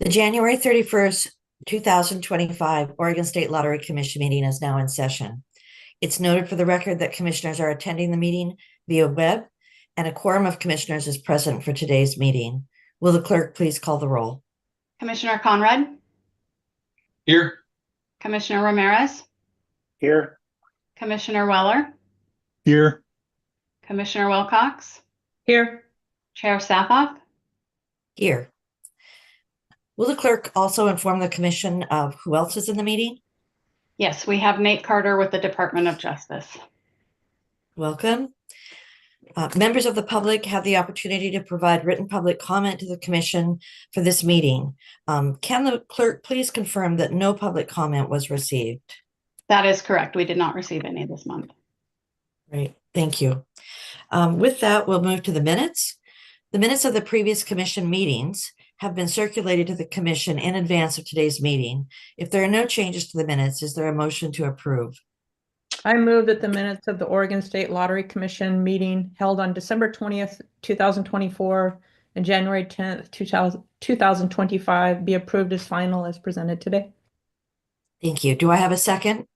The January 31st, 2025 Oregon State Lottery Commission meeting is now in session. It's noted for the record that commissioners are attending the meeting via web, and a quorum of commissioners is present for today's meeting. Will the clerk please call the roll? Commissioner Conrad, Here. Commissioner Ramirez, Here. Commissioner Weller, Here. Commissioner Wilcox, Here. Chair Safoff. Here. Will the clerk also inform the commission of who else is in the meeting? Yes, we have Nate Carter with the Department of Justice. Welcome. Members of the public have the opportunity to provide written public comment to the commission for this meeting. Can the clerk please confirm that no public comment was received? That is correct. We did not receive any this month. Great, thank you. With that, we'll move to the minutes. The minutes of the previous commission meetings have been circulated to the commission in advance of today's meeting. If there are no changes to the minutes, is there a motion to approve? I move that the minutes of the Oregon State Lottery Commission meeting held on December 20th, 2024 and January 10th, 2025 be approved as final as presented today. Thank you. Do I have a second?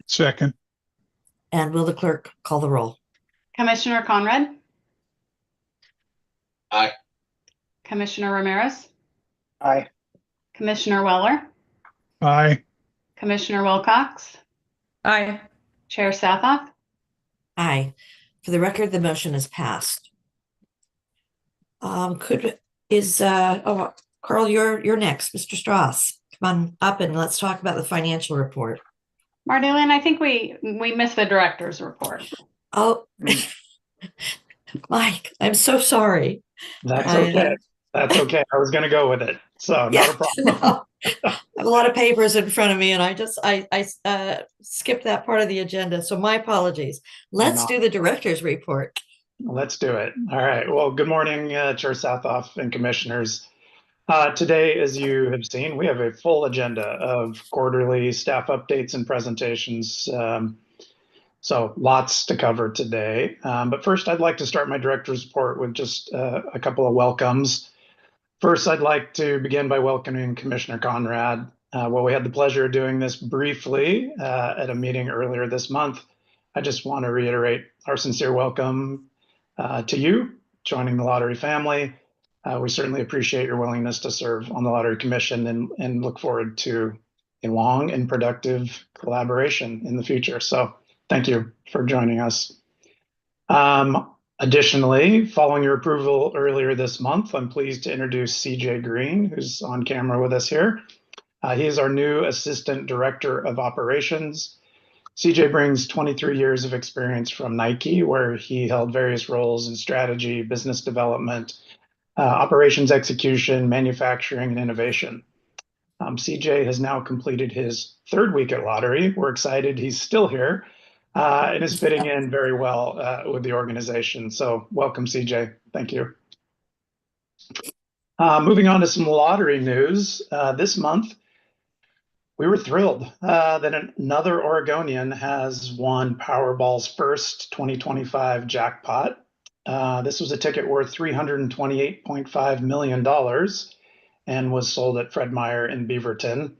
Second. And will the clerk call the roll? Commissioner Conrad. Aye. Commissioner Ramirez, Aye. Commissioner Weller, Aye. Commissioner Wilcox, Aye. Chair Safoff. Aye. For the record, the motion is passed. Carl, you're next. Mr. Strauss, come on up and let's talk about the financial report. Marlene, I think we missed the director's report. Oh, Mike, I'm so sorry. That's okay. That's okay. I was going to go with it, so not a problem. No. I have a lot of papers in front of me, and I skipped that part of the agenda. So my apologies. Let's do the director's report. Let's do it. All right. Well, good morning, Chair Safoff and commissioners. Today, as you have seen, we have a full agenda of quarterly staff updates and presentations. So lots to cover today. But first, I'd like to start my director's report with just a couple of welcomes. First, I'd like to begin by welcoming Commissioner Conrad. We had the pleasure of doing this briefly at a meeting earlier this month. I just want to reiterate our sincere welcome to you joining the lottery family. We certainly appreciate your willingness to serve on the Lottery Commission and look forward to a long and productive collaboration in the future. So thank you for joining us. Additionally, following your approval earlier this month, I'm pleased to introduce CJ Green, who's on camera with us here. He is our new Assistant Director of Operations. CJ brings 23 years of experience from Nike, where he held various roles in strategy, business development, operations execution, manufacturing, and innovation. CJ has now completed his third week at Lottery. We're excited he's still here. It is fitting in very well with the organization. So welcome, CJ. Thank you. Moving on to some lottery news. This month, we were thrilled that another Oregonian has won Powerball's first 2025 jackpot. This was a ticket worth $328.5 million and was sold at Fred Meyer in Beaverton.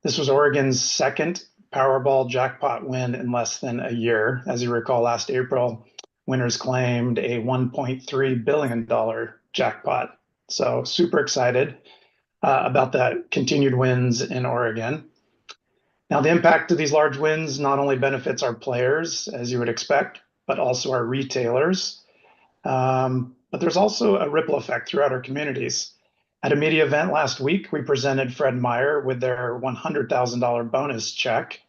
This was Oregon's second Powerball jackpot win in less than a year. As you recall, last April, winners claimed a $1.3 billion jackpot. So super excited about that continued wins in Oregon. Now, the impact of these large wins not only benefits our players, as you would expect, but also our retailers. But there's also a ripple effect throughout our communities. At a media event last week, we presented Fred Meyer with their $100,000 bonus check.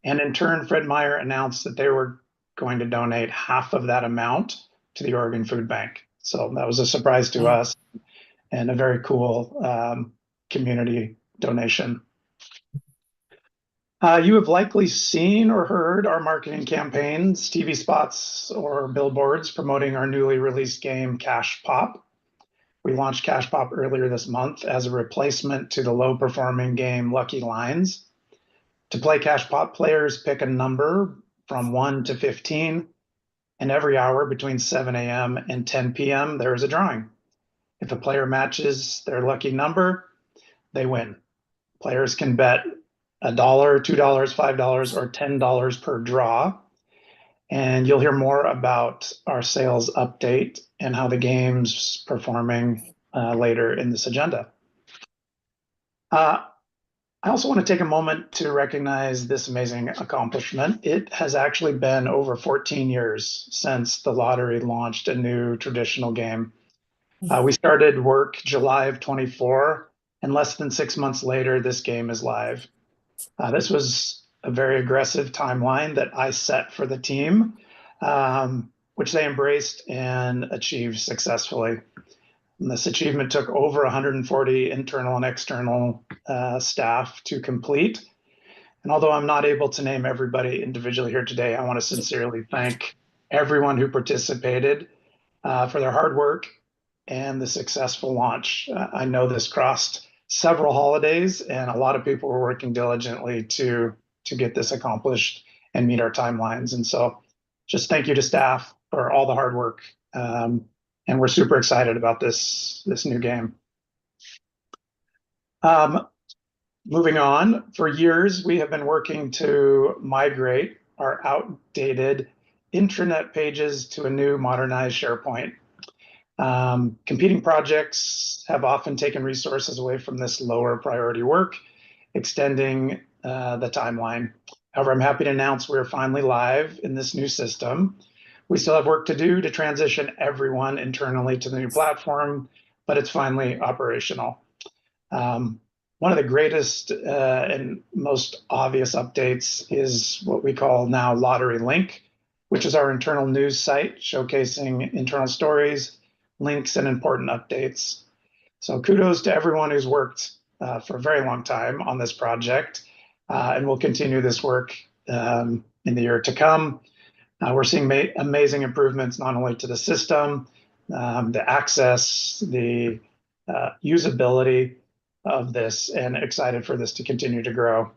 And in turn, Fred Meyer announced that they were going to donate half of that amount to the Oregon Food Bank. So that was a surprise to us and a very cool community donation. You have likely seen or heard our marketing campaigns, TV spots, or billboards promoting our newly released game, Cash Pop. We launched Cash Pop earlier this month as a replacement to the low-performing game Lucky Lines. To play Cash Pop, players pick a number from 1 to 15, and every hour between 7 a.m. and 10 p.m., there is a drawing. If a player matches their lucky number, they win. Players can bet $1, $2, $5, or $10 per draw. And you'll hear more about our sales update and how the game's performing later in this agenda. I also want to take a moment to recognize this amazing accomplishment. It has actually been over 14 years since the lottery launched a new traditional game. We started work July of 24, and less than 6 months later, this game is live. This was a very aggressive timeline that I set for the team, which they embraced and achieved successfully. And this achievement took over 140 internal and external staff to complete. And although I'm not able to name everybody individually here today, I want to sincerely thank everyone who participated for their hard work and the successful launch. I know this crossed several holidays, and a lot of people were working diligently to get this accomplished and meet our timelines. And so just thank you to staff for all the hard work. And we're super excited about this new game. Moving on, for years, we have been working to migrate our outdated intranet pages to a new modernized SharePoint. Competing projects have often taken resources away from this lower priority work, extending the timeline. However, I'm happy to announce we're finally live in this new system. We still have work to do to transition everyone internally to the new platform, but it's finally operational. One of the greatest and most obvious updates is what we call now Lottery Link, which is our internal news site showcasing internal stories, links, and important updates. So kudos to everyone who's worked for a very long time on this project, and we'll continue this work in the year to come. We're seeing amazing improvements not only to the system, the access, the usability of this, and excited for this to continue to grow.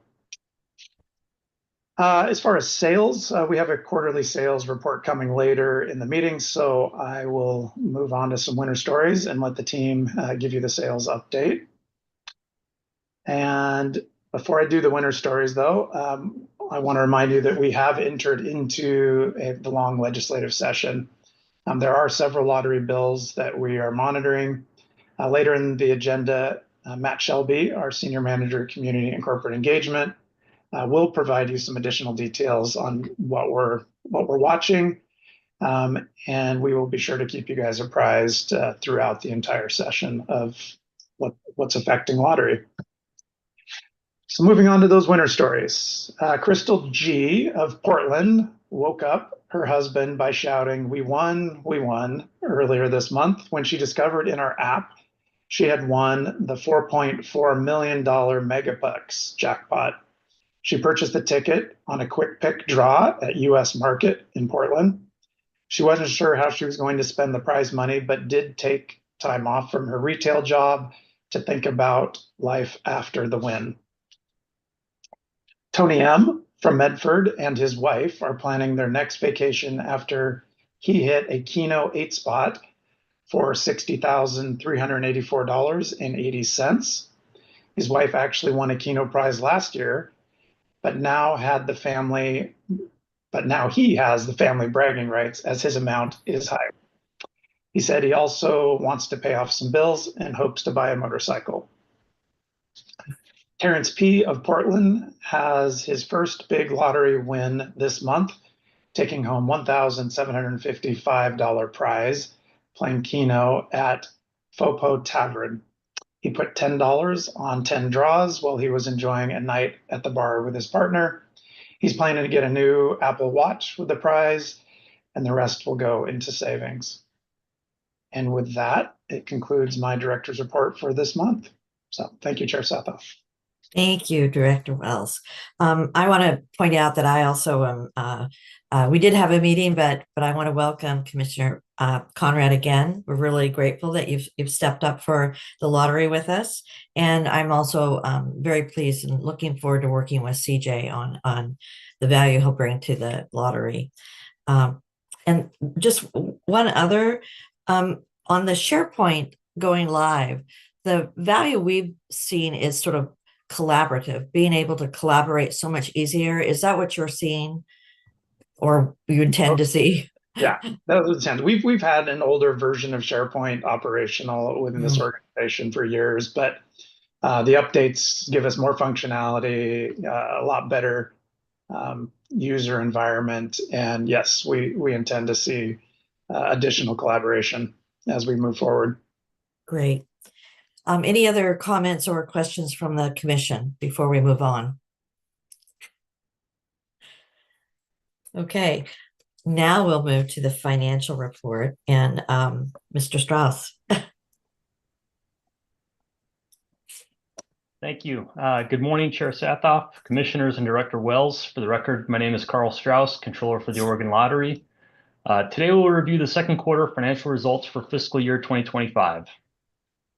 As far as sales, we have a quarterly sales report coming later in the meeting, so I will move on to some winter stories and let the team give you the sales update. And before I do the winter stories, though, I want to remind you that we have entered into the long legislative session. There are several lottery bills that we are monitoring. Later in the agenda, Matt Shelby, our Senior Manager of Community and Corporate Engagement, will provide you some additional details on what we're watching, and we will be sure to keep you guys apprised throughout the entire session of what's affecting lottery. So moving on to those winter stories. Crystal G of Portland woke up her husband by shouting, we won," earlier this month when she discovered in our app she had won the $4.4 million Megaplex jackpot. She purchased the ticket on a quick pick draw at US Market in Portland. She wasn't sure how she was going to spend the prize money, but did take time off from her retail job to think about life after the win. Tony M. from Medford and his wife are planning their next vacation after he hit a Keno 8 spot for $60,384.80. His wife actually won a Keno prize last year, but now he has the family bragging rights as his amount is higher. He said he also wants to pay off some bills and hopes to buy a motorcycle. Terrence P. of Portland has his first big lottery win this month, taking home $1,755 prize playing Keno at Fopo Tavern. He put $10 on 10 draws while he was enjoying a night at the bar with his partner. He's planning to get a new Apple Watch with the prize, and the rest will go into savings. And with that, it concludes my director's report for this month. So thank you, Chair Satha. Thank you, Director Wells. I want to point out that I also we did have a meeting, but I want to welcome Commissioner Conrad again. We're really grateful that you've stepped up for the lottery with us, and I'm also very pleased and looking forward to working with CJ on the value he'll bring to the lottery. And just one other on the SharePoint going live. the value we've seen is sort of collaborative, being able to collaborate so much easier. Is that what you're seeing or you intend to see? Yeah, that was the sense. We've had an older version of SharePoint operational within this organization for years, but the updates give us more functionality, a lot better user environment, and yes, we intend to see additional collaboration as we move forward. Great. Any other comments or questions from the commission before we move on? Okay, now we'll move to the financial report and Mr. Strauss. Thank you. Good morning, Chair Sathoff, Commissioners, and Director Wells. For the record, my name is Carl Strauss, Controller for the Oregon Lottery. Today we'll review the second quarter financial results for fiscal year 2025.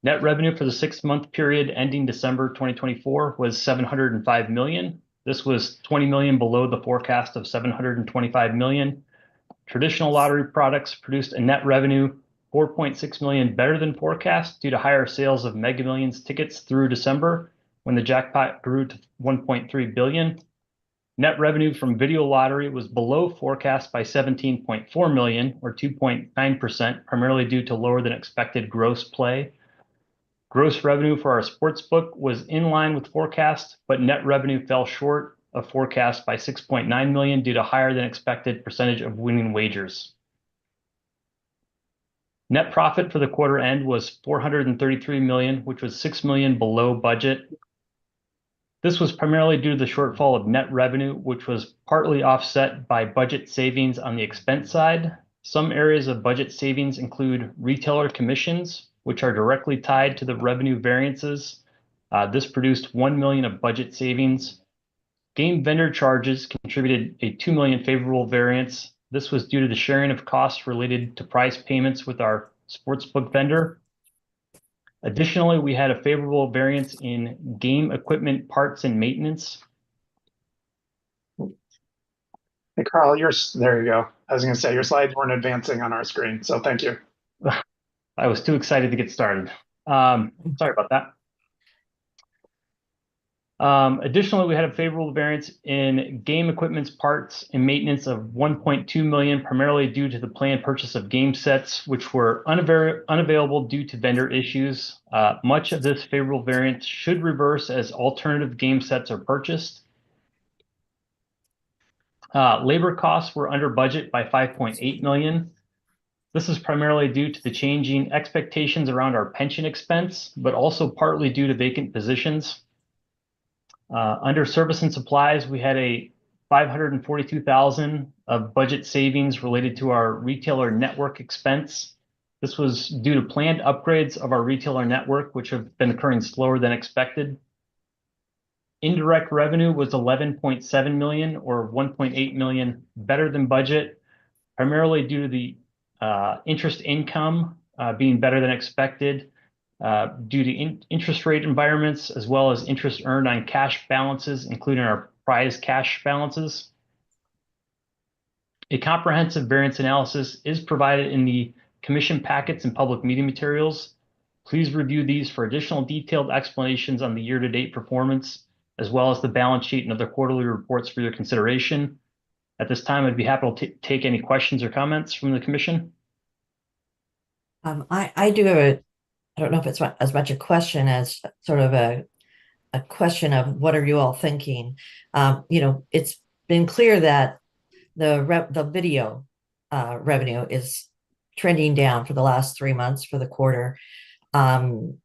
Net revenue for the 6-month period ending December 2024 was $705 million. This was $20 million below the forecast of $725 million. Traditional lottery products produced a net revenue $4.6 million better than forecast due to higher sales of Mega Millions tickets through December when the jackpot grew to $1.3 billion. Net revenue from video lottery was below forecast by $17.4 million or 2.9%, primarily due to lower than expected gross play. Gross revenue for our sports book was in line with forecast, but net revenue fell short of forecast by $6.9 million due to higher than expected percentage of winning wagers. Net profit for the quarter end was $433 million, which was $6 million below budget. This was primarily due to the shortfall of net revenue, which was partly offset by budget savings on the expense side. Some areas of budget savings include retailer commissions, which are directly tied to the revenue variances. This produced $1 million of budget savings. Game vendor charges contributed a $2 million favorable variance. This was due to the sharing of costs related to prize payments with our sportsbook vendor. Additionally, we had a favorable variance in game equipment parts and maintenance. Hey, Carl, there you go. I was going to say your slides weren't advancing on our screen, so thank you. I was too excited to get started. Sorry about that. Additionally, we had a favorable variance in game equipment's parts and maintenance of $1.2 million, primarily due to the planned purchase of game sets, which were unavailable due to vendor issues. Much of this favorable variance should reverse as alternative game sets are purchased. Labor costs were under budget by $5.8 million. This is primarily due to the changing expectations around our pension expense, but also partly due to vacant positions. Under service and supplies, we had a $542,000 of budget savings related to our retailer network expense. This was due to planned upgrades of our retailer network, which have been occurring slower than expected. Indirect revenue was $11.7 million or $1.8 million better than budget, primarily due to the interest income being better than expected due to interest rate environments, as well as interest earned on cash balances, including our prize cash balances. A comprehensive variance analysis is provided in the commission packets and public meeting materials. Please review these for additional detailed explanations on the year-to-date performance, as well as the balance sheet and other quarterly reports for your consideration. At this time, I'd be happy to take any questions or comments from the commission. I do have I don't know if it's as much a question as sort of a question of what are you all thinking? It's been clear that the video revenue is trending down for the last 3 months for the quarter. We've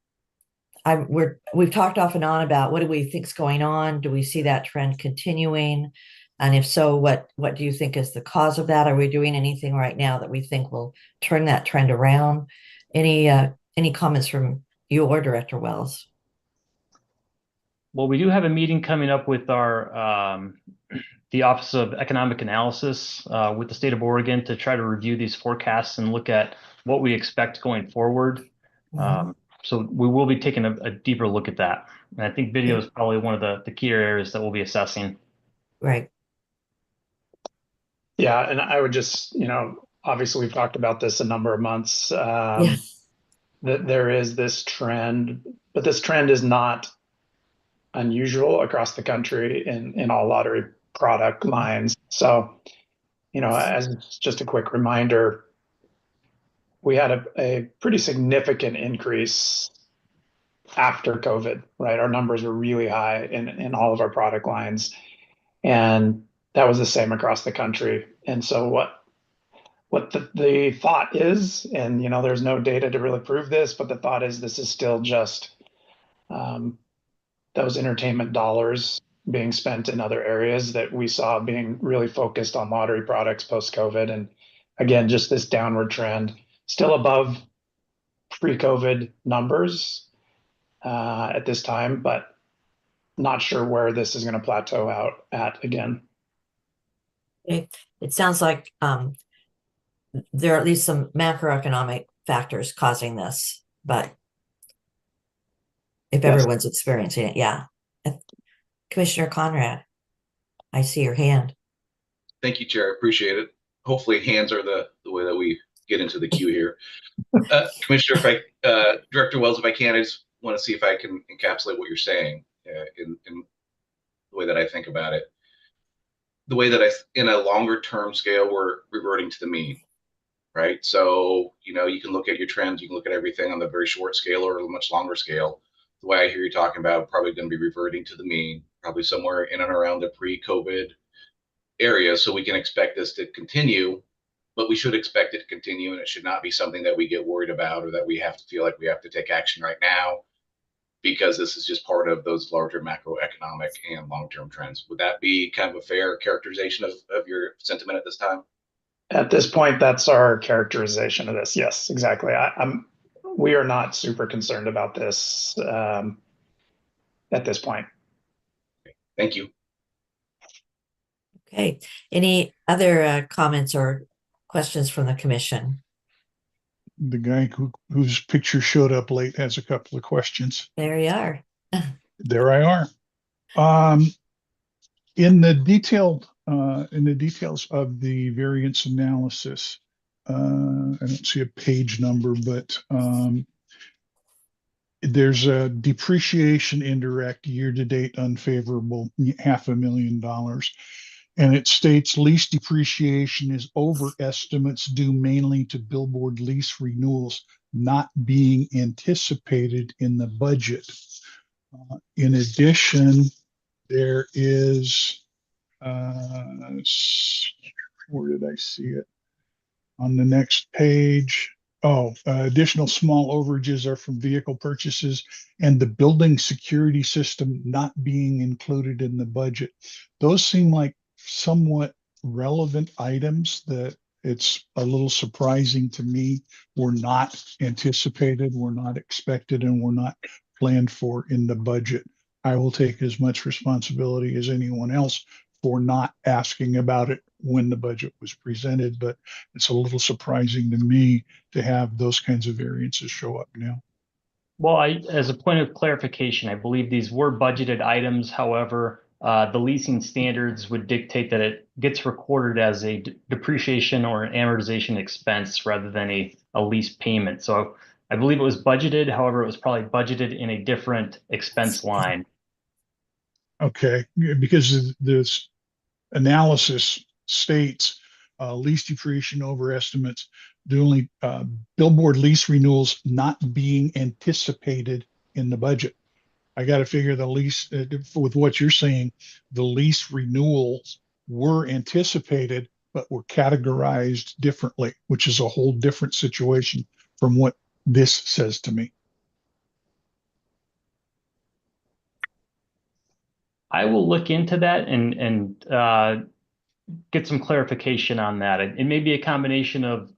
talked off and on about what do we think is going on? Do we see that trend continuing? And if so, what do you think is the cause of that? Are we doing anything right now that we think will turn that trend around? Any comments from you or Director Wells? Well, we do have a meeting coming up with our the Office of Economic Analysis with the state of Oregon to try to review these forecasts and look at what we expect going forward. So we will be taking a deeper look at that. And I think video is probably one of the key areas that we'll be assessing. Right. Yeah, and I would just, obviously we've talked about this a number of months. Yes. that there is this trend, but this trend is not unusual across the country in all lottery product lines. So, as just a quick reminder, we had a pretty significant increase after COVID, right? Our numbers were really high in all of our product lines. And that was the same across the country. And so what the thought is, and there's no data to really prove this, but the thought is this is still just those entertainment dollars being spent in other areas that we saw being really focused on lottery products post-COVID. And again, just this downward trend, still above pre-COVID numbers at this time, but not sure where this is going to plateau out at again. It sounds like there are at least some macroeconomic factors causing this, but if Yes. everyone's experiencing it, yeah. Commissioner Conrad, I see your hand. Thank you, Chair. I appreciate it. Hopefully hands are the way that we get into the queue here. Commissioner, Director Wells, if I can, I just want to see if I can encapsulate what you're saying in the way that I think about it. The way that in a longer term scale, we're reverting to the mean, right? So, you can look at your trends, you can look at everything on the very short scale or a much longer scale. The way I hear you talking about probably going to be reverting to the mean, probably somewhere in and around the pre-COVID area. So we can expect this to continue, but we should expect it to continue, and it should not be something that we get worried about or that we have to feel like we have to take action right now, because this is just part of those larger macroeconomic and long-term trends. Would that be kind of a fair characterization of your sentiment at this time? At this point, that's our characterization of this. Yes, exactly. We are not super concerned about this at this point. Thank you. Okay. Any other comments or questions from the commission? The guy whose picture showed up late has a couple of questions. There you are. There I are. In the details of the variance analysis, I don't see a page number, but there's a depreciation indirect year-to-date unfavorable $500,000. And it states lease depreciation is over estimates due mainly to billboard lease renewals not being anticipated in the budget. In addition, there is, where did I see it? On the next page. Additional small overages are from vehicle purchases and the building security system not being included in the budget. Those seem like somewhat relevant items that it's a little surprising to me were not anticipated, were not expected, and were not planned for in the budget. I will take as much responsibility as anyone else for not asking about it when the budget was presented, but it's a little surprising to me to have those kinds of variances show up now. Well, as a point of clarification, I believe these were budgeted items. However, the leasing standards would dictate that it gets recorded as a depreciation or an amortization expense rather than a lease payment. So I believe it was budgeted. However, it was probably budgeted in a different expense line. Okay, because this analysis states lease depreciation over estimates, the only billboard lease renewals not being anticipated in the budget. I got to figure the lease, with what you're saying, the lease renewals were anticipated, but were categorized differently, which is a whole different situation from what this says to me. I will look into that and get some clarification on that. It may be a combination of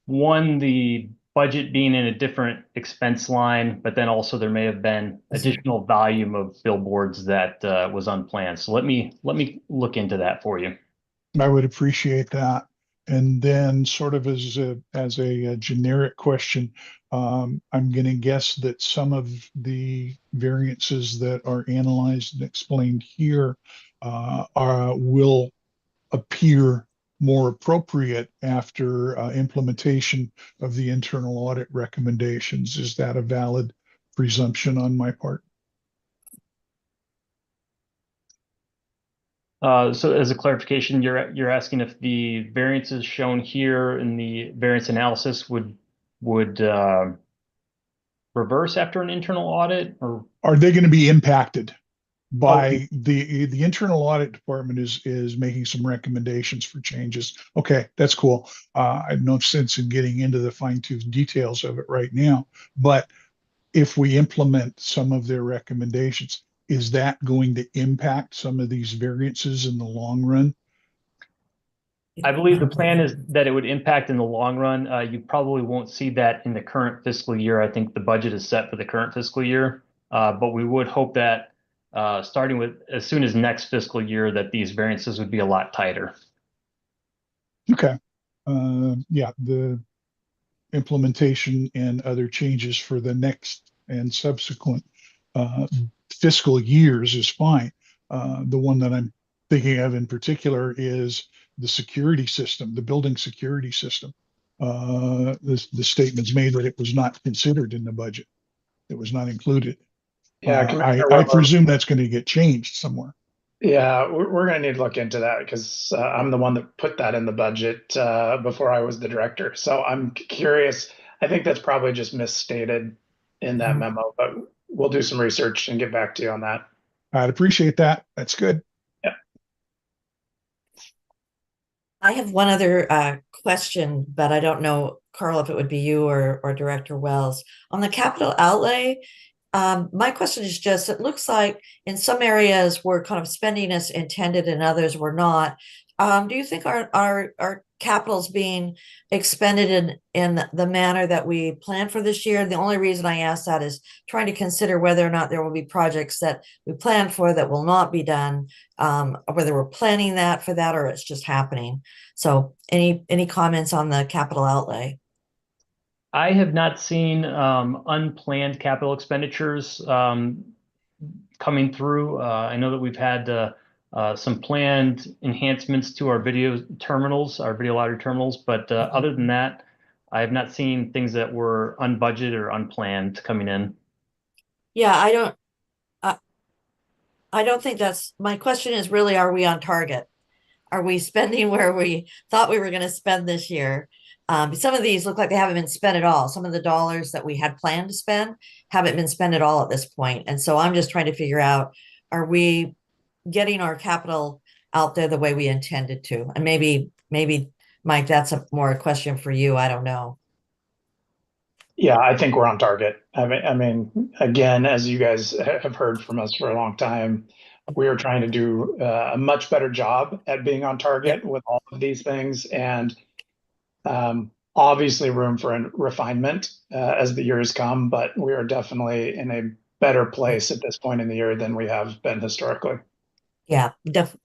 one, the budget being in a different expense line, but then also there may have been additional volume of billboards that was unplanned. So let me look into that for you. I would appreciate that. And then sort of as a generic question, I'm going to guess that some of the variances that are analyzed and explained here will appear more appropriate after implementation of the internal audit recommendations. Is that a valid presumption on my part? So as a clarification, you're asking if the variances shown here in the variance analysis would reverse after an internal audit, or Are they going to be impacted by the internal audit department is making some recommendations for changes? Okay, that's cool. I have no sense in getting into the fine-tooth details of it right now, but if we implement some of their recommendations, is that going to impact some of these variances in the long run? I believe the plan is that it would impact in the long run. You probably won't see that in the current fiscal year. I think the budget is set for the current fiscal year, but we would hope that starting with as soon as next fiscal year, that these variances would be a lot tighter. Okay. Yeah, the implementation and other changes for the next and subsequent fiscal years is fine. The one that I'm thinking of in particular is the security system, the building security system. The statement's made that it was not considered in the budget. It was not included. Yeah, I presume that's going to get changed somewhere. Yeah, we're going to need to look into that because I'm the one that put that in the budget before I was the director. So I'm curious. I think that's probably just misstated in that memo, but we'll do some research and get back to you on that. I'd appreciate that. That's good. Yeah. I have one other question, but I don't know, Carl, if it would be you or Director Wells. On the capital outlay, my question is just, it looks like in some areas we're kind of spending as intended and others we're not. Do you think our capital's being expended in the manner that we planned for this year? The only reason I ask that is trying to consider whether or not there will be projects that we planned for that will not be done, whether we're planning that for that or it's just happening. So any comments on the capital outlay? I have not seen unplanned capital expenditures coming through. I know that we've had some planned enhancements to our video terminals, our video lottery terminals, but other than that, I have not seen things that were unbudgeted or unplanned coming in. Yeah, I don't think that's, my question is really, are we on target? Are we spending where we thought we were going to spend this year? Some of these look like they haven't been spent at all. Some of the dollars that we had planned to spend haven't been spent at all at this point. And so I'm just trying to figure out, are we getting our capital out there the way we intended to? And maybe, Mike, that's more a question for you. I don't know. Yeah, I think we're on target. I mean, again, as you guys have heard from us for a long time, we are trying to do a much better job at being on target with all of these things, and obviously room for refinement as the years come, but we are definitely in a better place at this point in the year than we have been historically. Yeah,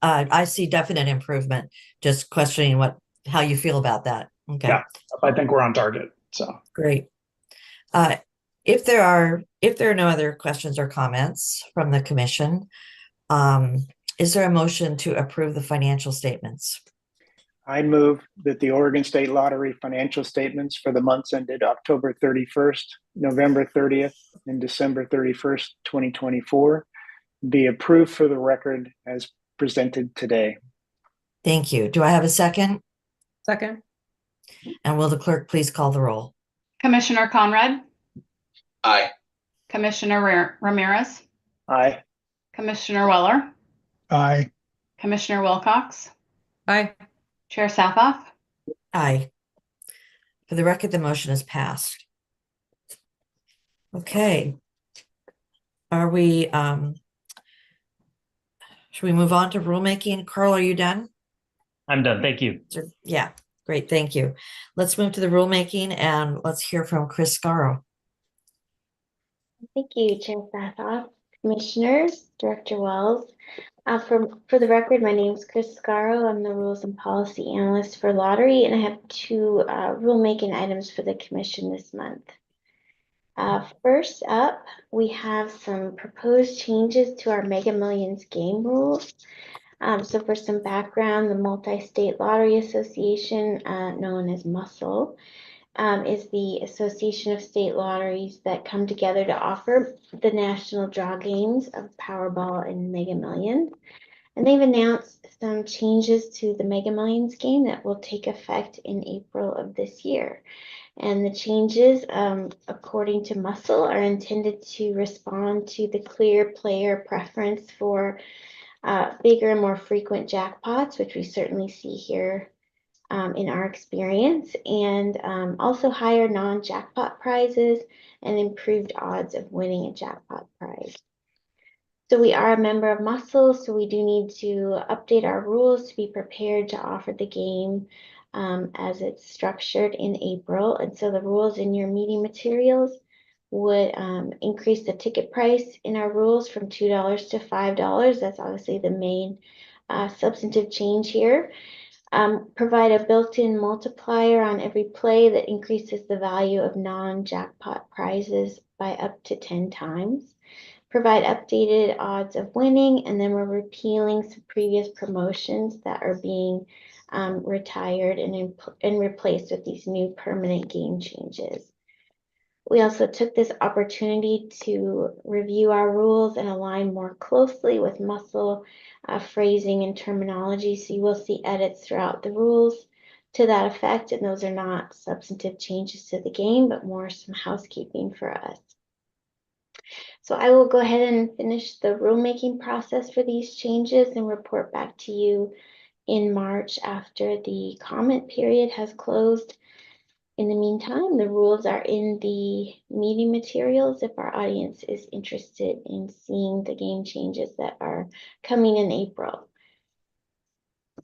I see definite improvement. Just questioning how you feel about that. Okay. Yeah, I think we're on target. So great. If there are no other questions or comments from the commission, is there a motion to approve the financial statements? I move that the Oregon State Lottery financial statements for the months ended October 31st, November 30th, and December 31st, 2024 be approved for the record as presented today. Thank you. Do I have a second? Second. And will the clerk please call the roll? Commissioner Conrad, Aye. Commissioner Ramirez, Aye. Commissioner Weller, Aye. Commissioner Wilcox, Aye. Chair Sathoff. Aye. For the record, the motion is passed. Okay. Are we, should we move on to rulemaking? Carl, are you done? I'm done. Thank you. Yeah, great. Thank you. Let's move to the rulemaking and let's hear from Chris Scarro. Thank you, Chair Sathoff, Commissioners, Director Wells. For the record, my name is Chris Scarro. I'm the Rules and Policy Analyst for Lottery, and I have two rulemaking items for the Commission this month. First up, we have some proposed changes to our Mega Millions game rules. So for some background, the Multi-State Lottery Association, known as MUSL, is the Association of State Lotteries that come together to offer the national draw games of Powerball and Mega Millions. And they've announced some changes to the Mega Millions game that will take effect in April of this year. And the changes, according to MUSL, are intended to respond to the clear player preference for bigger and more frequent jackpots, which we certainly see here in our experience, and also higher non-jackpot prizes and improved odds of winning a jackpot prize. So we are a member of MUSL, so we do need to update our rules to be prepared to offer the game as it's structured in April. And so the rules in your meeting materials would increase the ticket price in our rules from $2 to $5. That's obviously the main substantive change here. Provide a built-in multiplier on every play that increases the value of non-jackpot prizes by up to 10 times. Provide updated odds of winning, and then we're repealing some previous promotions that are being retired and replaced with these new permanent game changes. We also took this opportunity to review our rules and align more closely with MUSL phrasing and terminology. So you will see edits throughout the rules to that effect, and those are not substantive changes to the game, but more some housekeeping for us. So I will go ahead and finish the rulemaking process for these changes and report back to you in March after the comment period has closed. In the meantime, the rules are in the meeting materials if our audience is interested in seeing the game changes that are coming in April.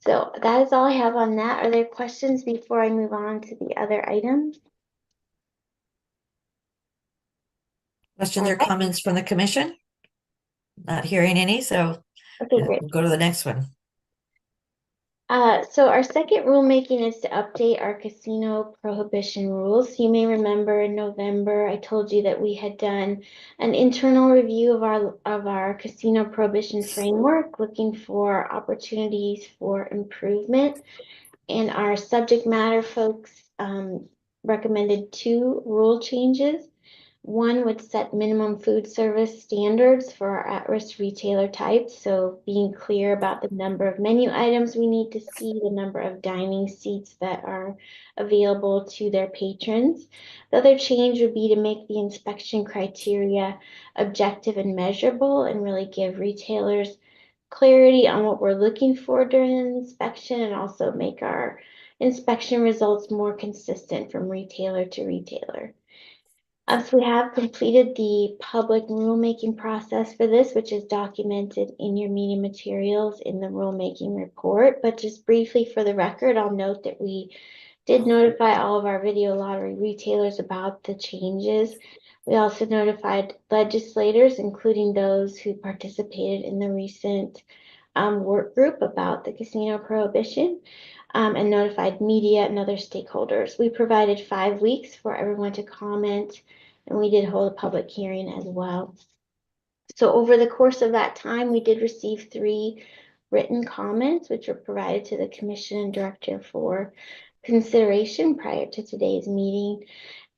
So that is all I have on that. Are there questions before I move on to the other items? Questions or comments from the commission? Not hearing any, so Okay, great. we'll go to the next one. So our second rulemaking is to update our casino prohibition rules. You may remember in November, I told you that we had done an internal review of our casino prohibition framework, looking for opportunities for improvement. And our subject matter folks recommended 2 rule changes. One would set minimum food service standards for our at-risk retailer types. So being clear about the number of menu items we need to see, the number of dining seats that are available to their patrons. The other change would be to make the inspection criteria objective and measurable and really give retailers clarity on what we're looking for during an inspection, and also make our inspection results more consistent from retailer to retailer. So we have completed the public rulemaking process for this, which is documented in your meeting materials in the rulemaking report. But just briefly for the record, I'll note that we did notify all of our video lottery retailers about the changes. We also notified legislators, including those who participated in the recent work group about the casino prohibition, and notified media and other stakeholders. We provided 5 weeks for everyone to comment, and we did hold a public hearing as well. So over the course of that time, we did receive 3 written comments, which were provided to the commission and director for consideration prior to today's meeting.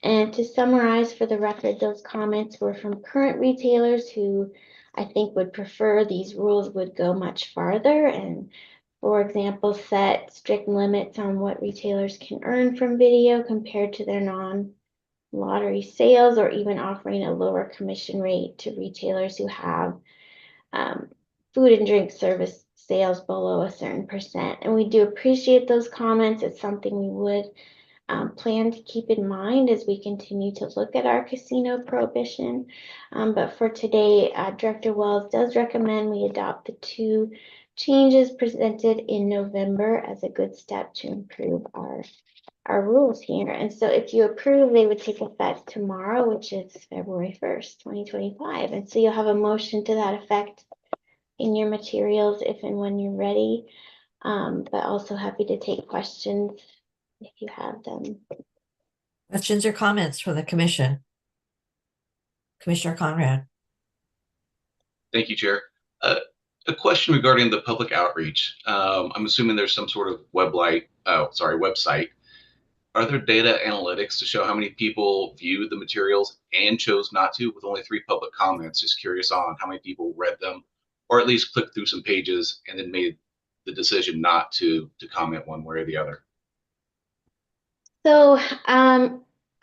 And to summarize for the record, those comments were from current retailers who I think would prefer these rules would go much farther and, for example, set strict limits on what retailers can earn from video compared to their non-lottery sales, or even offering a lower commission rate to retailers who have food and drink service sales below a certain percent. And we do appreciate those comments. It's something we would plan to keep in mind as we continue to look at our casino prohibition. But for today, Director Wells does recommend we adopt the 2 changes presented in November as a good step to improve our rules here. And so if you approve, they would take effect tomorrow, which is February 1st, 2025. And so you'll have a motion to that effect in your materials if and when you're ready. But also happy to take questions if you have them. Questions or comments from the commission? Commissioner Conrad. Thank you, Chair. A question regarding the public outreach. I'm assuming there's some sort of website. Are there data analytics to show how many people viewed the materials and chose not to, with only 3 public comments? Just curious on how many people read them, or at least clicked through some pages and then made the decision not to comment one way or the other. So,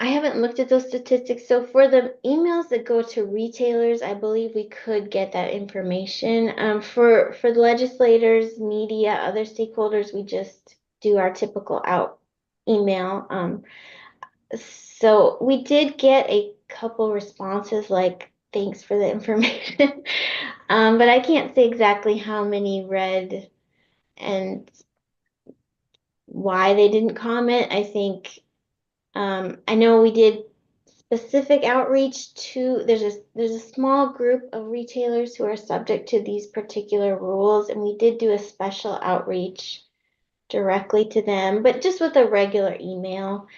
I haven't looked at those statistics. So for the emails that go to retailers, I believe we could get that information. For the legislators, media, other stakeholders, we just do our typical out email. So we did get a couple responses like, thanks for the information. But I can't say exactly how many read and why they didn't comment. I think I know we did specific outreach to there's a small group of retailers who are subject to these particular rules, and we did do a special outreach directly to them, but just with a regular email.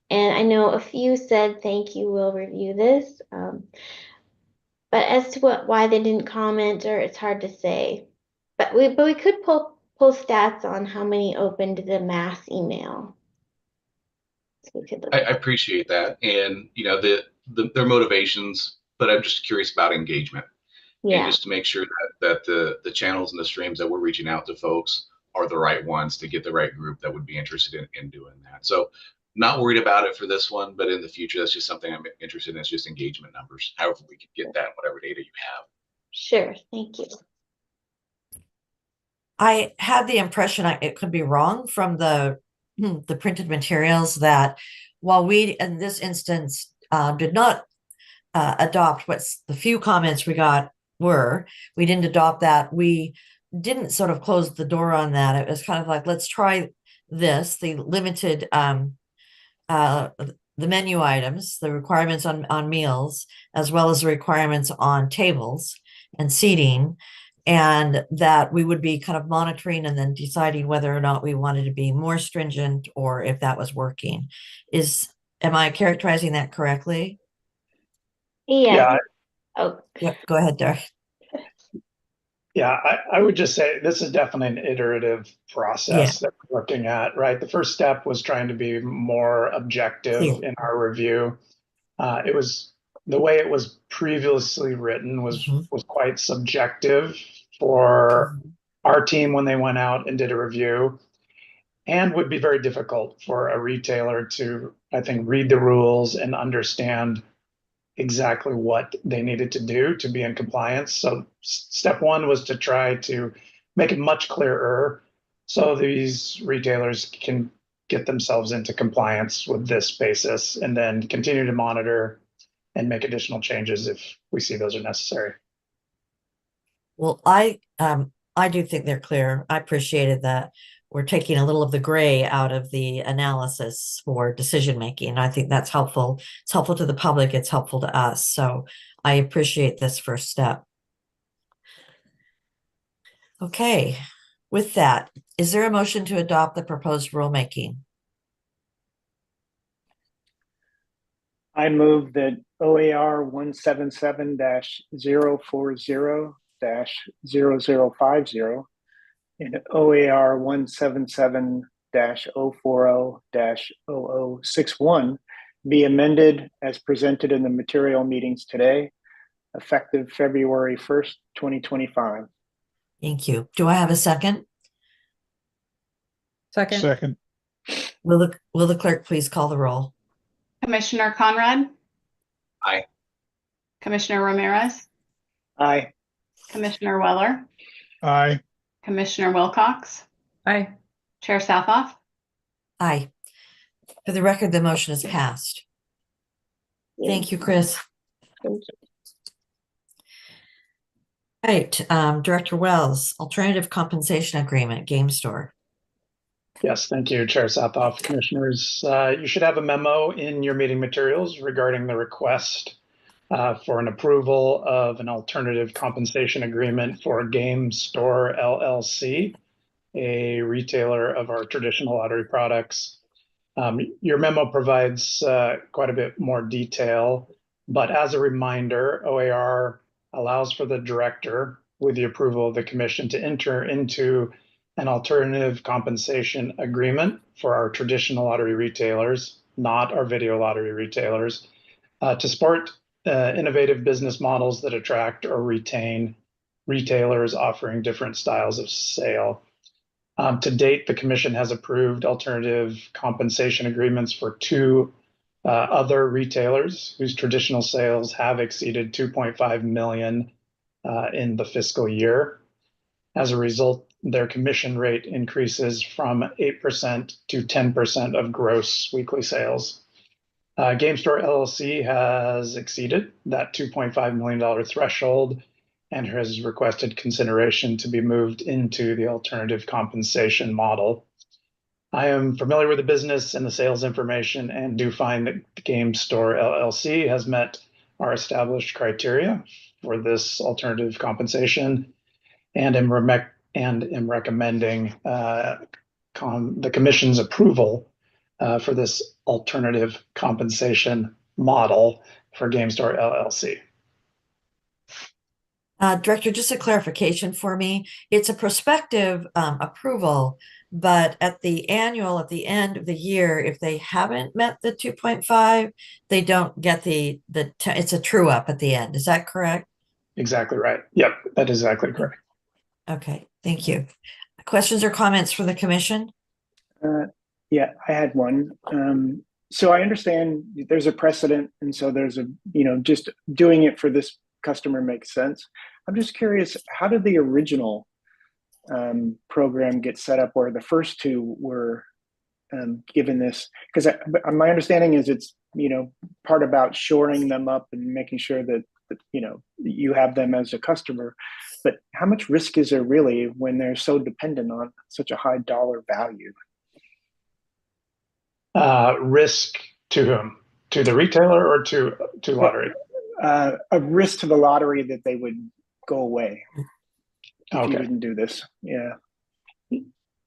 And I know a few said, thank you, we'll review this. But as to why they didn't comment, or it's hard to say. But we could pull stats on how many opened the mass email. So we could look I at that. appreciate that, and their motivations, but I'm just curious about engagement, and Yeah, just to make sure that the channels and the streams that we're reaching out to folks are the right ones to get the right group that would be interested in doing that. So not worried about it for this one, but in the future, that's just something I'm interested in. It's just engagement numbers, however we could get that, whatever data you have. sure. Thank you. I had the impression, it could be wrong, from the printed materials, that while we, in this instance, did not adopt what the few comments we got were, we didn't adopt that. We didn't sort of close the door on that. It was kind of like, let's try this, the limited the menu items, the requirements on meals, as well as the requirements on tables and seating, and that we would be kind of monitoring and then deciding whether or not we wanted to be more stringent or if that was working. Am I characterizing that correctly? Yeah. Oh, Yep, go ahead, Derek. Yeah, I would just say this is definitely an iterative process that we're looking at, right? The first step was trying to be more objective in our review. It was the way it was previously written was quite subjective for our team when they went out and did a review, and would be very difficult for a retailer to, I think, read the rules and understand exactly what they needed to do to be in compliance. So step one was to try to make it much clearer so these retailers can get themselves into compliance with this basis, and then continue to monitor and make additional changes if we see those are necessary. Well, I do think they're clear. I appreciated that we're taking a little of the gray out of the analysis for decision making. I think that's helpful. It's helpful to the public. It's helpful to us. So I appreciate this first step. Okay. With that, is there a motion to adopt the proposed rulemaking? I move that OAR 177-040-0050 and OAR 177-040-0061 be amended as presented in the material meetings today, effective February 1st, 2025. Thank you. Do I have a second? Second. Will the clerk please call the roll? Commissioner Conrad? Aye. Commissioner Ramirez? Aye. Commissioner Weller? Aye. Commissioner Wilcox? Aye. Chair Sathoff? Aye. For the record, the motion is passed. Thank you, Chris. Thank you. Right, Director Wells, Alternative Compensation Agreement, Game Store. Yes, thank you, Chair Sathoff. Commissioners, you should have a memo in your meeting materials regarding the request for an approval of an alternative compensation agreement for Game Store LLC, a retailer of our traditional lottery products. Your memo provides quite a bit more detail, but as a reminder, OAR allows for the director, with the approval of the commission to enter into an alternative compensation agreement for our traditional lottery retailers, not our video lottery retailers, to support innovative business models that attract or retain retailers offering different styles of sale. To date, the commission has approved alternative compensation agreements for two other retailers whose traditional sales have exceeded 2.5 million in the fiscal year. As a result, their commission rate increases from 8% to 10% of gross weekly sales. GameStore LLC has exceeded that $2.5 million threshold and has requested consideration to be moved into the alternative compensation model. I am familiar with the business and the sales information and do find that GameStore LLC has met our established criteria for this alternative compensation and am recommending the commission's approval for this alternative compensation model for GameStore LLC. Director, just a clarification for me. It's a prospective approval, but at the end of the year, if they haven't met the 2.5, they don't get it's a true up at the end. Is that correct? Exactly right. Yep, that is exactly correct. Okay, thank you. Questions or comments from the commission? Yeah, I had one. So I understand there's a precedent, and so there's just doing it for this customer makes sense. I'm just curious, how did the original program get set up where the first two were given this? Because my understanding is it's part about shoring them up and making sure that you have them as a customer. But how much risk is there really when they're so dependent on such a high dollar value? Risk to whom? To the retailer or to lottery? A risk to the lottery that they would go away if you Okay. didn't do this. Yeah.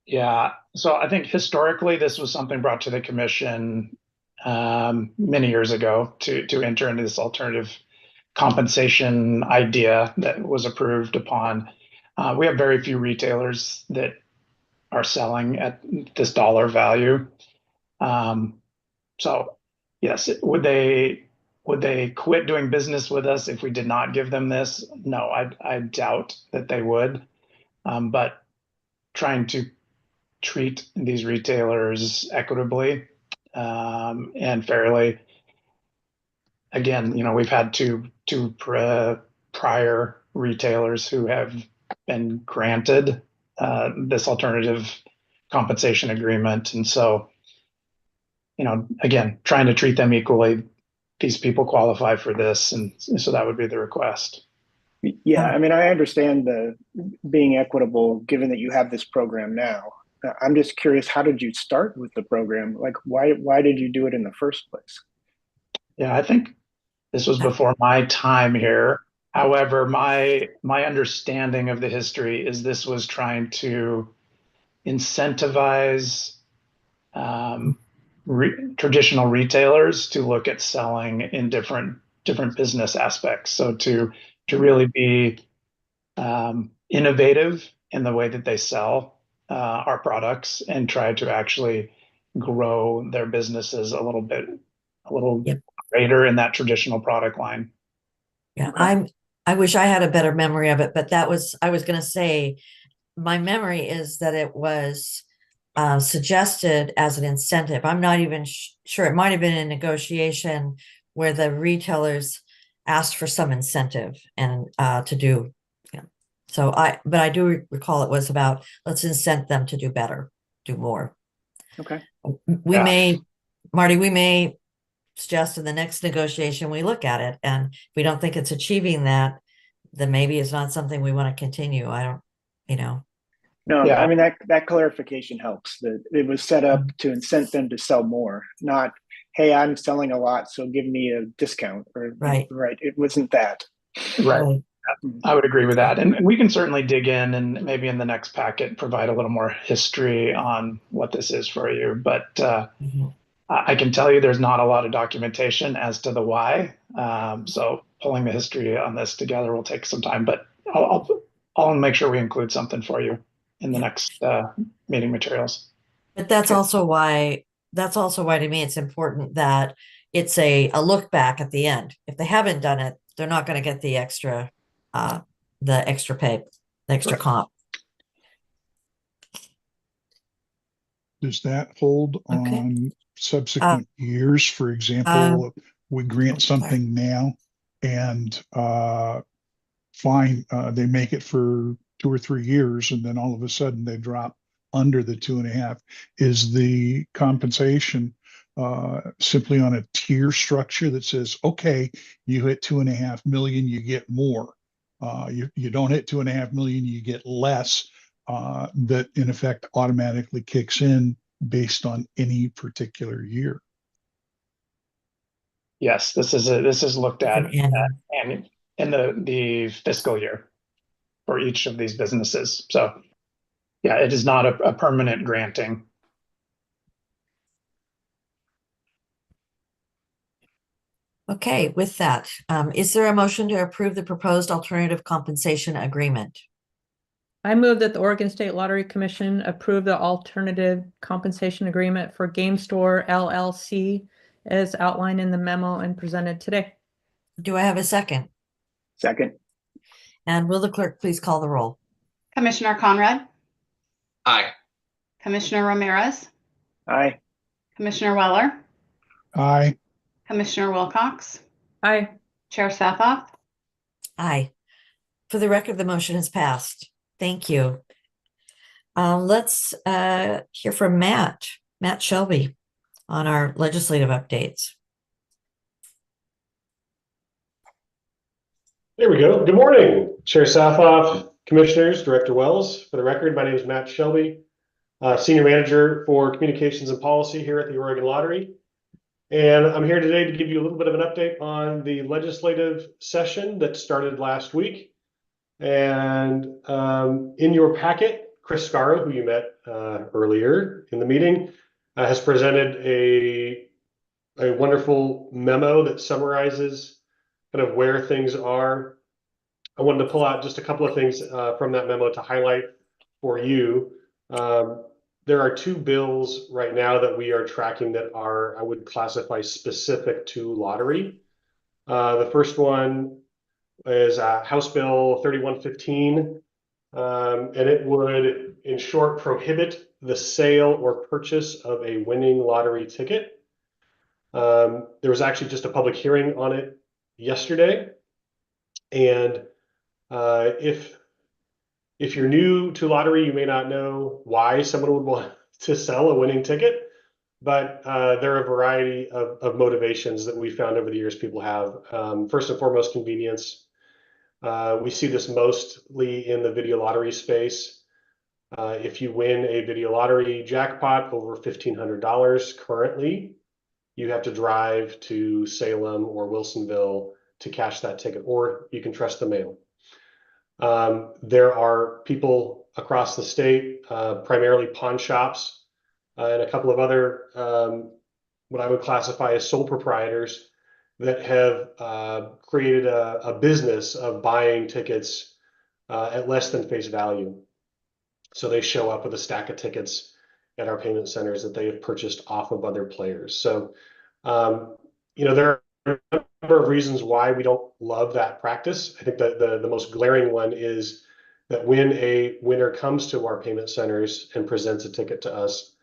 Yeah. So I think historically this was something brought to the commission many years ago to enter into this alternative compensation idea that was approved upon. We have very few retailers that are selling at this dollar value. So yes, would they quit doing business with us if we did not give them this? No, I doubt that they would. But trying to treat these retailers equitably and fairly. Again, we've had two prior retailers who have been granted this alternative compensation agreement, and so again, trying to treat them equally. These people qualify for this, and so that would be the request. Yeah, I mean, I understand the being equitable given that you have this program now. I'm just curious, how did you start with the program? Like, why did you do it in the first place? Yeah, I think this was before my time here. However, my understanding of the history is this was trying to incentivize traditional retailers to look at selling in different business aspects. So to really be innovative in the way that they sell our products and try to actually grow their businesses a little Yep. greater in that traditional product line. Yeah, I wish I had a better memory of it, but I was going to say, my memory is that it was suggested as an incentive. I'm not even sure. It might have been a negotiation where the retailers asked for some incentive and to do. So but I do recall it was about, let's incent them to do better, do more. Okay. Marty, we may suggest in the next negotiation we look at it, and if we don't think it's achieving that, then maybe it's not something we want to continue. I don't. No, Yeah. I mean, that clarification helps. That it was set up to incent them to sell more, not, hey, I'm selling a lot, so give me a discount. Right. It wasn't that. Right. I would agree with that. And we can certainly dig in and maybe in the next packet provide a little more history on what this is for you. But I can tell you there's not a lot of documentation as to the why. So pulling the history on this together will take some time, but I'll I'll make sure we include something for you in the next meeting materials. But that's Okay. also why to me it's important that it's a look back at the end. If they haven't done it, they're not going to get the extra pay, the extra comp. Does that hold Okay. on subsequent years? For example, we grant sorry. something now and they make it for 2 or 3 years, and then all of a sudden they drop under the 2.5. Is the compensation simply on a tier structure that says, okay, you hit 2.5 million, you get more. You don't hit 2.5 million, you get less. That in effect automatically kicks in based on any particular year. Yes, this is looked at Annual. and in the fiscal year for each of these businesses. So yeah, it is not a permanent granting. Okay, with that, is there a motion to approve the proposed alternative compensation agreement? I move that the Oregon State Lottery Commission approve the alternative compensation agreement for Game Store LLC as outlined in the memo and presented today. Do I have a second? Second. And will the clerk please call the roll? Commissioner Conrad, Aye. Commissioner Ramirez, Aye. Commissioner Weller, Aye. Commissioner Wilcox, Aye. Chair Sathoff. Aye. For the record, the motion is passed. Thank you. Let's hear from Matt Shelby on our legislative updates. There we go. Good morning, Chair Sathoff, Commissioners, Director Wells. For the record, my name is Matt Shelby, Senior Manager for Communications and Policy here at the Oregon Lottery. And I'm here today to give you a little bit of an update on the legislative session that started last week. And in your packet, Chris Scarrow, who you met earlier in the meeting, has presented a wonderful memo that summarizes kind of where things are. I wanted to pull out just a couple of things from that memo to highlight for you. There are 2 bills right now that we are tracking that are, I would classify, specific to lottery. The first one is House Bill 3115, and it would, in short, prohibit the sale or purchase of a winning lottery ticket. There was actually just a public hearing on it yesterday, and if you're new to lottery, you may not know why someone would want to sell a winning ticket, but there are a variety of motivations that we found over the years people have. First and foremost, convenience. We see this mostly in the video lottery space. If you win a video lottery jackpot over $1,500 currently, you have to drive to Salem or Wilsonville to cash that ticket, or you can trust the mail. There are people across the state, primarily pawn shops, and a couple of other what I would classify as sole proprietors that have created a business of buying tickets at less than face value. So they show up with a stack of tickets at our payment centers that they have purchased off of other players. So, there are a number of reasons why we don't love that practice. I think that the most glaring one is that when a winner comes to our payment centers and presents a ticket to us,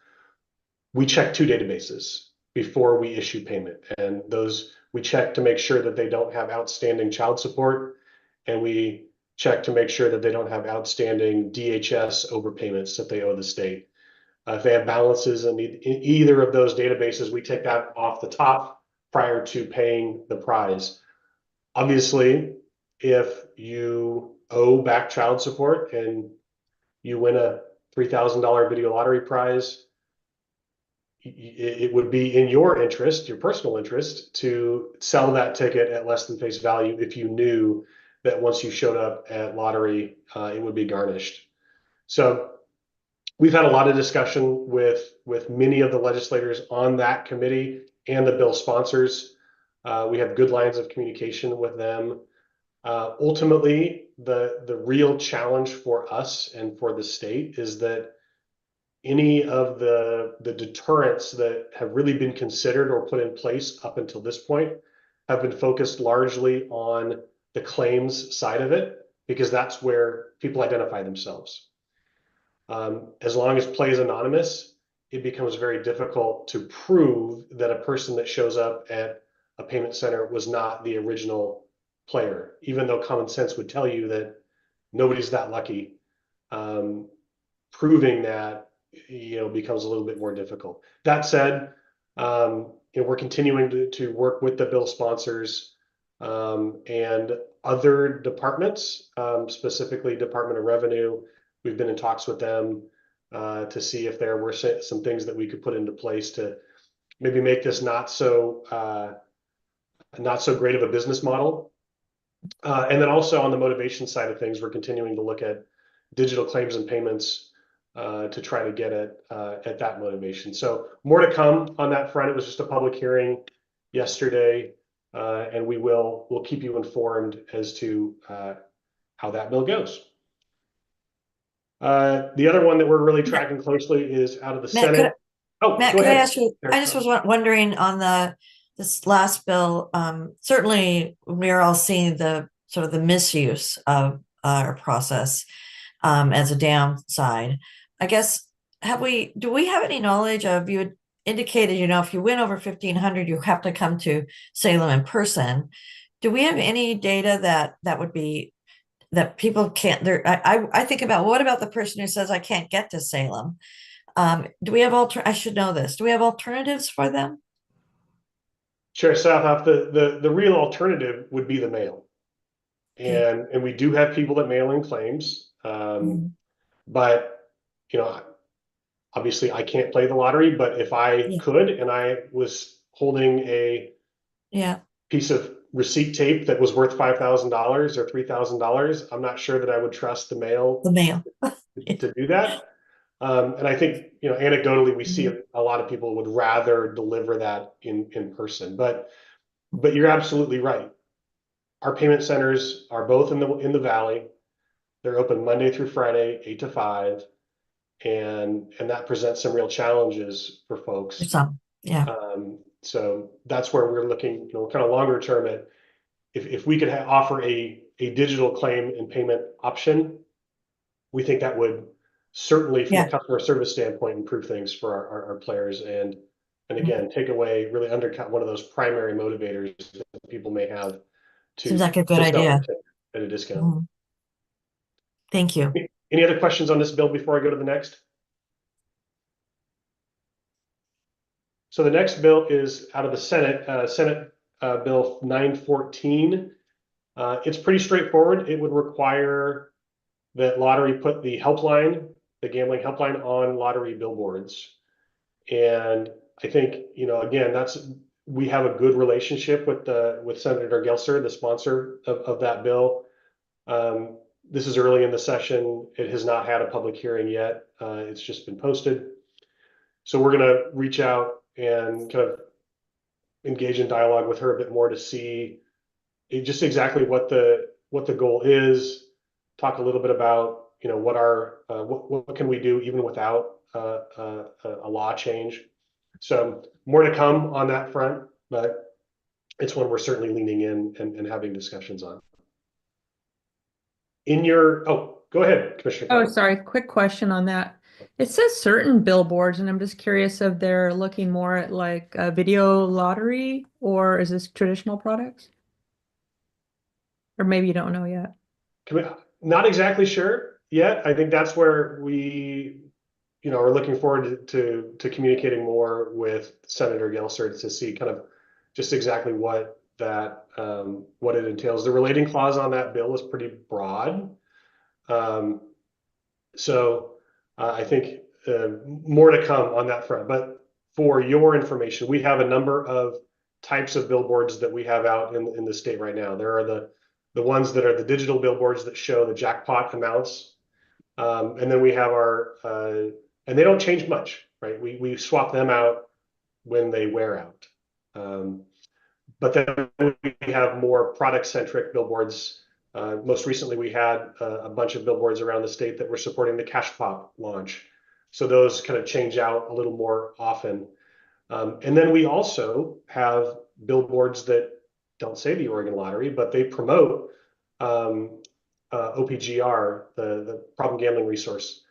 we check 2 databases before we issue payment. And those we check to make sure that they don't have outstanding child support, and we check to make sure that they don't have outstanding DHS overpayments that they owe the state. If they have balances in either of those databases, we take that off the top prior to paying the prize. Obviously, if you owe back child support and you win a $3,000 video lottery prize, it would be in your interest, your personal interest, to sell that ticket at less than face value if you knew that once you showed up at lottery, it would be garnished. So we've had a lot of discussion with many of the legislators on that committee and the bill sponsors. We have good lines of communication with them. Ultimately, the real challenge for us and for the state is that any of the deterrents that have really been considered or put in place up until this point have been focused largely on the claims side of it, because that's where people identify themselves. As long as play is anonymous, it becomes very difficult to prove that a person that shows up at a payment center was not the original player, even though common sense would tell you that nobody's that lucky. Proving that, becomes a little bit more difficult. That said, we're continuing to work with the bill sponsors and other departments, specifically Department of Revenue. We've been in talks with them to see if there were some things that we could put into place to maybe make this not so great of a business model. And then also on the motivation side of things, we're continuing to look at digital claims and payments to try to get at that motivation. So more to come on that front. It was just a public hearing yesterday, and we'll keep you informed as to how that bill goes. The other one that we're really tracking closely is out of the Senate. Matt, go could I ahead. ask you? I just was wondering on this last bill. Certainly, we're all seeing the sort of the misuse of our process as a downside. I guess do we have any knowledge of, you had indicated, if you win over 1,500, you have to come to Salem in person. Do we have any data that would be that people can't? I think about, what about the person who says I can't get to Salem? Do we have I should know this. Do we have alternatives for them? Sure, South, the real alternative would be the mail. And we do have people that mail in claims. But obviously I can't play the lottery, but if I could, and I was holding a piece of receipt tape that was worth $5,000 or $3,000, I'm not sure that I would trust the mail to do that. And I think, anecdotally, we see a lot of people would rather deliver that in person, but you're absolutely right. Our payment centers are both in the Valley. They're open Monday through Friday, 8 to 5. And that presents some real challenges for folks. So that's where we're looking, kind of longer term at if we could offer a digital claim and payment option. We think that would certainly, from a customer service standpoint, improve things for our players, and again, take away, really undercut one of those primary motivators that people may have to. Seems like a good idea at a discount. Thank you. Any other questions on this bill before I go to the next? So the next bill is out of the Senate, Bill 914. It's pretty straightforward. It would require that lottery put the helpline, the gambling helpline, on lottery billboards. And I think, again, we have a good relationship with Senator Gelser, the sponsor of that bill. This is early in the session. It has not had a public hearing yet. It's just been posted. So we're going to reach out and kind of engage in dialogue with her a bit more to see just exactly what the goal is. Talk a little bit about, what can we do even without a law change. So more to come on that front, but it's one we're certainly leaning in and having discussions on. Go ahead, Commissioner. Oh, sorry. Quick question on that. It says certain billboards, and I'm just curious if they're looking more at like a video lottery, or is this traditional products? Or maybe you don't know yet. Not exactly sure yet. I think that's where we, are looking forward to communicating more with Senator Gelser to see kind of just exactly what it entails. The relating clause on that bill is pretty broad. So I think more to come on that front. But for your information, we have a number of types of billboards that we have out in the state right now. There are the ones that are the digital billboards that show the jackpot amounts. And then we have and they don't change much, right? We swap them out when they wear out. But then we have more product-centric billboards Most recently, we had a bunch of billboards around the state that were supporting the Cash Pop launch. So those kind of change out a little more often. And then we also have billboards that don't say the Oregon Lottery, but they promote OPGR, the Problem Gambling Resource.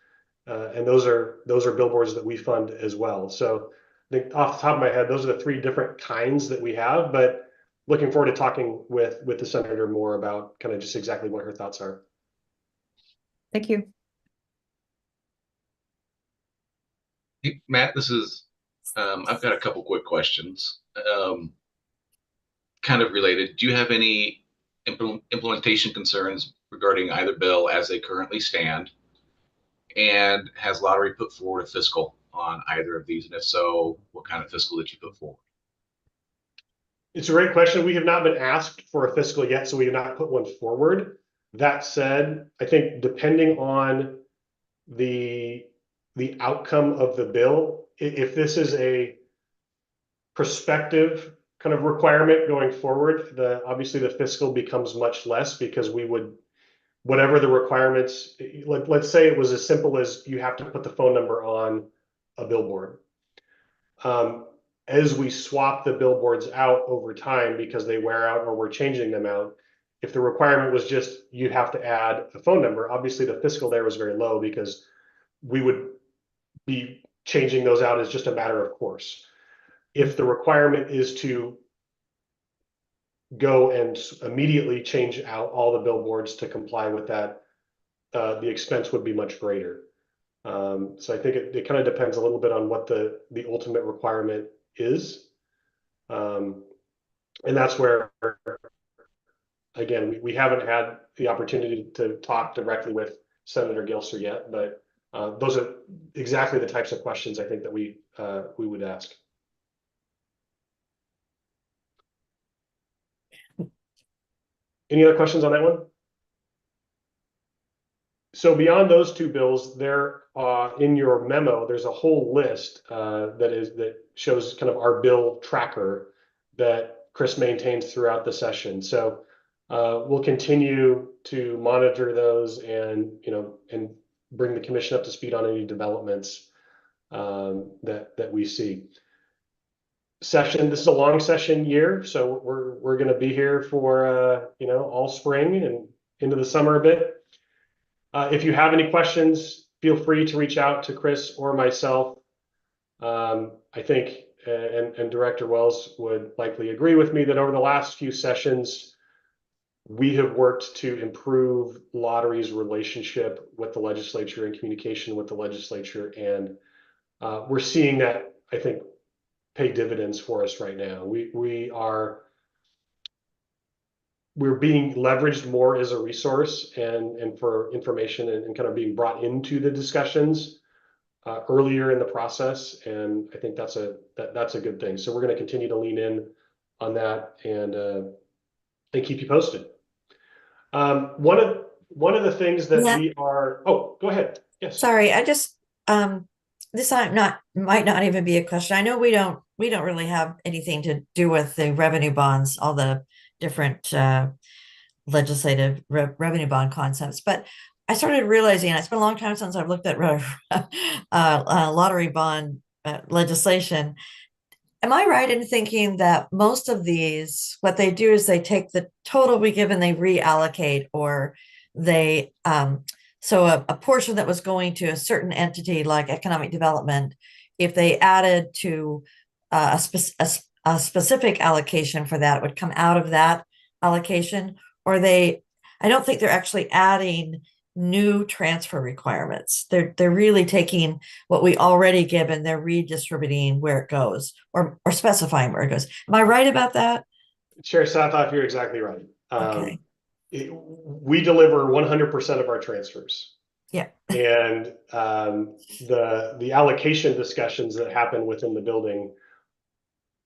And those are billboards that we fund as well. So I think off the top of my head, those are the 3 different kinds that we have, but looking forward to talking with the senator more about kind of just exactly what her thoughts are. Thank you. Hey, Matt, this is, I've got a couple quick questions, kind of related. Do you have any implementation concerns regarding either bill as they currently stand? And has Lottery put forward a fiscal on either of these? And if so, what kind of fiscal did you put forward? It's a great question. We have not been asked for a fiscal yet, so we have not put one forward. That said, I think depending on the outcome of the bill, if this is a prospective kind of requirement going forward, obviously the fiscal becomes much less, because we would, whatever the requirements, let's say it was as simple as you have to put the phone number on a billboard. As we swap the billboards out over time because they wear out or we're changing them out, if the requirement was just you have to add a phone number, obviously the fiscal there was very low, because we would be changing those out as just a matter of course. If the requirement is to go and immediately change out all the billboards to comply with that, the expense would be much greater. So I think it kind of depends a little bit on what the ultimate requirement is. And that's where, again, we haven't had the opportunity to talk directly with Senator Gilser yet, but those are exactly the types of questions I think that we would ask. Any other questions on that one? So beyond those 2 bills, there in your memo, there's a whole list that shows kind of our bill tracker that Chris maintains throughout the session. So we'll continue to monitor those and bring the commission up to speed on any developments that we see. This is a long session year, so we're going to be here for all spring and into the summer a bit. If you have any questions, feel free to reach out to Chris or myself. I think, and Director Wells would likely agree with me, that over the last few sessions, we have worked to improve Lottery's relationship with the legislature and communication with the legislature. And we're seeing that, I think, pay dividends for us right now. We're being leveraged more as a resource and for information and kind of being brought into the discussions earlier in the process. And I think that's a good thing. So we're going to continue to lean in on that and keep you posted. One of the things that we are, oh, go ahead. Yes. Sorry, I just this might not even be a question. I know we don't really have anything to do with the revenue bonds, all the different legislative revenue bond concepts, but I started realizing, and it's been a long time since I've looked at lottery bond legislation. Am I right in thinking that most of these, what they do is they take the total we give and they reallocate, or they so a portion that was going to a certain entity like economic development, if they added to a specific allocation for that, it would come out of that allocation? Or I don't think they're actually adding new transfer requirements. They're really taking what we already give and they're redistributing where it goes, or specifying where it goes. Am I right about that? Chair Sathoff, you're exactly right. Okay. We deliver 100% of our transfers. Yeah. And the allocation discussions that happen within the building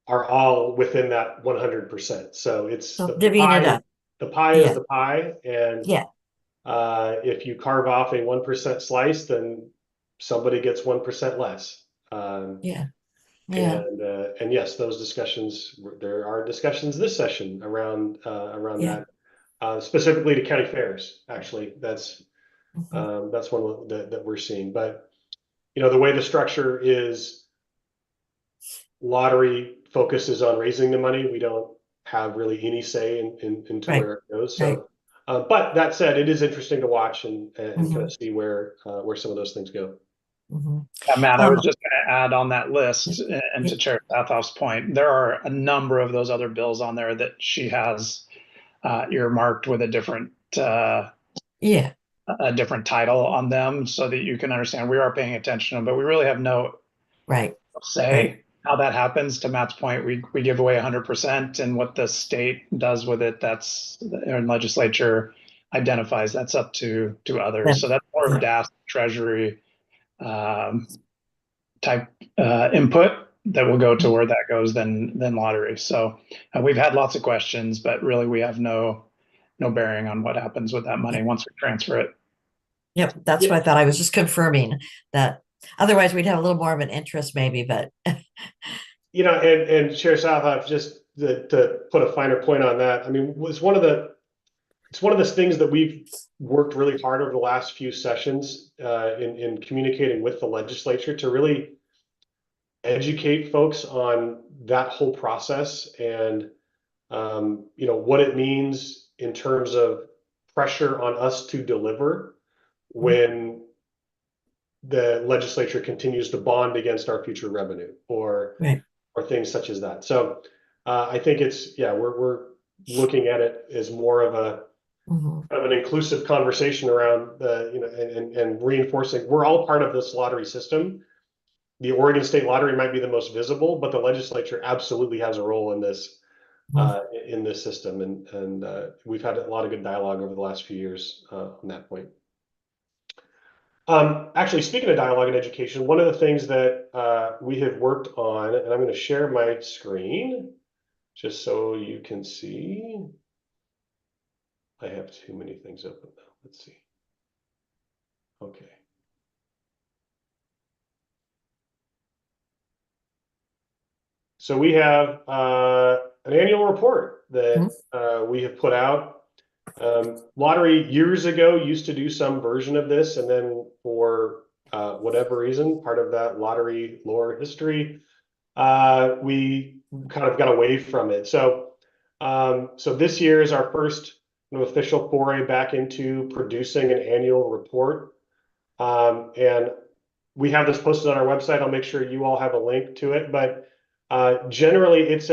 are all within that 100%. So it's divvying it up. The pie is the pie, and yeah. If you carve off a 1% slice, then somebody gets 1% less. Yeah. And yes, those discussions. There are discussions this session around that specifically to county fairs. Actually, that's Mhm. one that we're seeing. But the way the structure is, lottery focuses on raising the money. We don't have really any say into Right, where it goes. right. So, but that said, it is interesting to watch and kind Mhm, of see where some of those things go. mhm. Yeah, Matt, I was Um, just going to add on that list, and to Chair Sathoff's point, there are a number of those other bills on there that she has earmarked with yeah, a different title on them, so that you can understand we are paying attention, but we really have no right, say right. how that happens. To Matt's point, we give away 100%, and what the state does with it, that's our legislature identifies. That's up to Yeah, others. So that's more of yeah. DAS Treasury type input that will go to where that goes than lottery. So we've had lots of questions, but really we have no bearing on what happens with that money once we transfer it. Yep, that's what I thought. I was just confirming that. Otherwise, we'd have a little more of an interest maybe, but And Chair Sathoff, just to put a finer point on that, I mean, it's one of the things that we've worked really hard over the last few sessions in communicating with the legislature to really educate folks on that whole process and what it means in terms of pressure on us to deliver when the legislature continues to bond against our future revenue or right. things such as that. So I think we're looking at it as more of Mhm. an inclusive conversation around and reinforcing we're all part of this lottery system. The Oregon State Lottery might be the most visible, but the legislature absolutely has a role in this system, and we've had a lot of good dialogue over the last few years on that point. Actually, speaking of dialogue and education, one of the things that we have worked on, and I'm going to share my screen just so you can see. I have too many things open now. Let's see. Okay. So we have an annual report that we have put out. Lottery years ago used to do some version of this, and then for whatever reason, part of that lottery lore history, we kind of got away from it. So this year is our first official foray back into producing an annual report. And we have this posted on our website. I'll make sure you all have a link to it. But generally, it's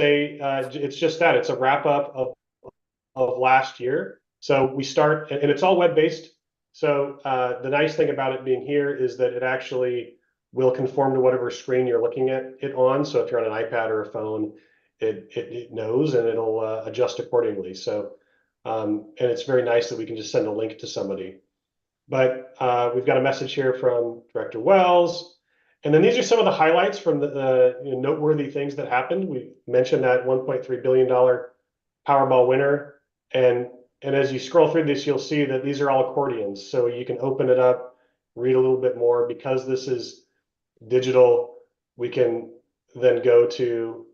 just that. It's a wrap up of last year. So we start, and it's all web-based. So the nice thing about it being here is that it actually will conform to whatever screen you're looking at it on. So if you're on an iPad or a phone, it knows and it'll adjust accordingly. So and it's very nice that we can just send a link to somebody. But we've got a message here from Director Wells. And then these are some of the highlights from the noteworthy things that happened. We mentioned that $1.3 billion Powerball winner. And as you scroll through this, you'll see that these are all accordions. So you can open it up, read a little bit more. Because this is digital, we can then go to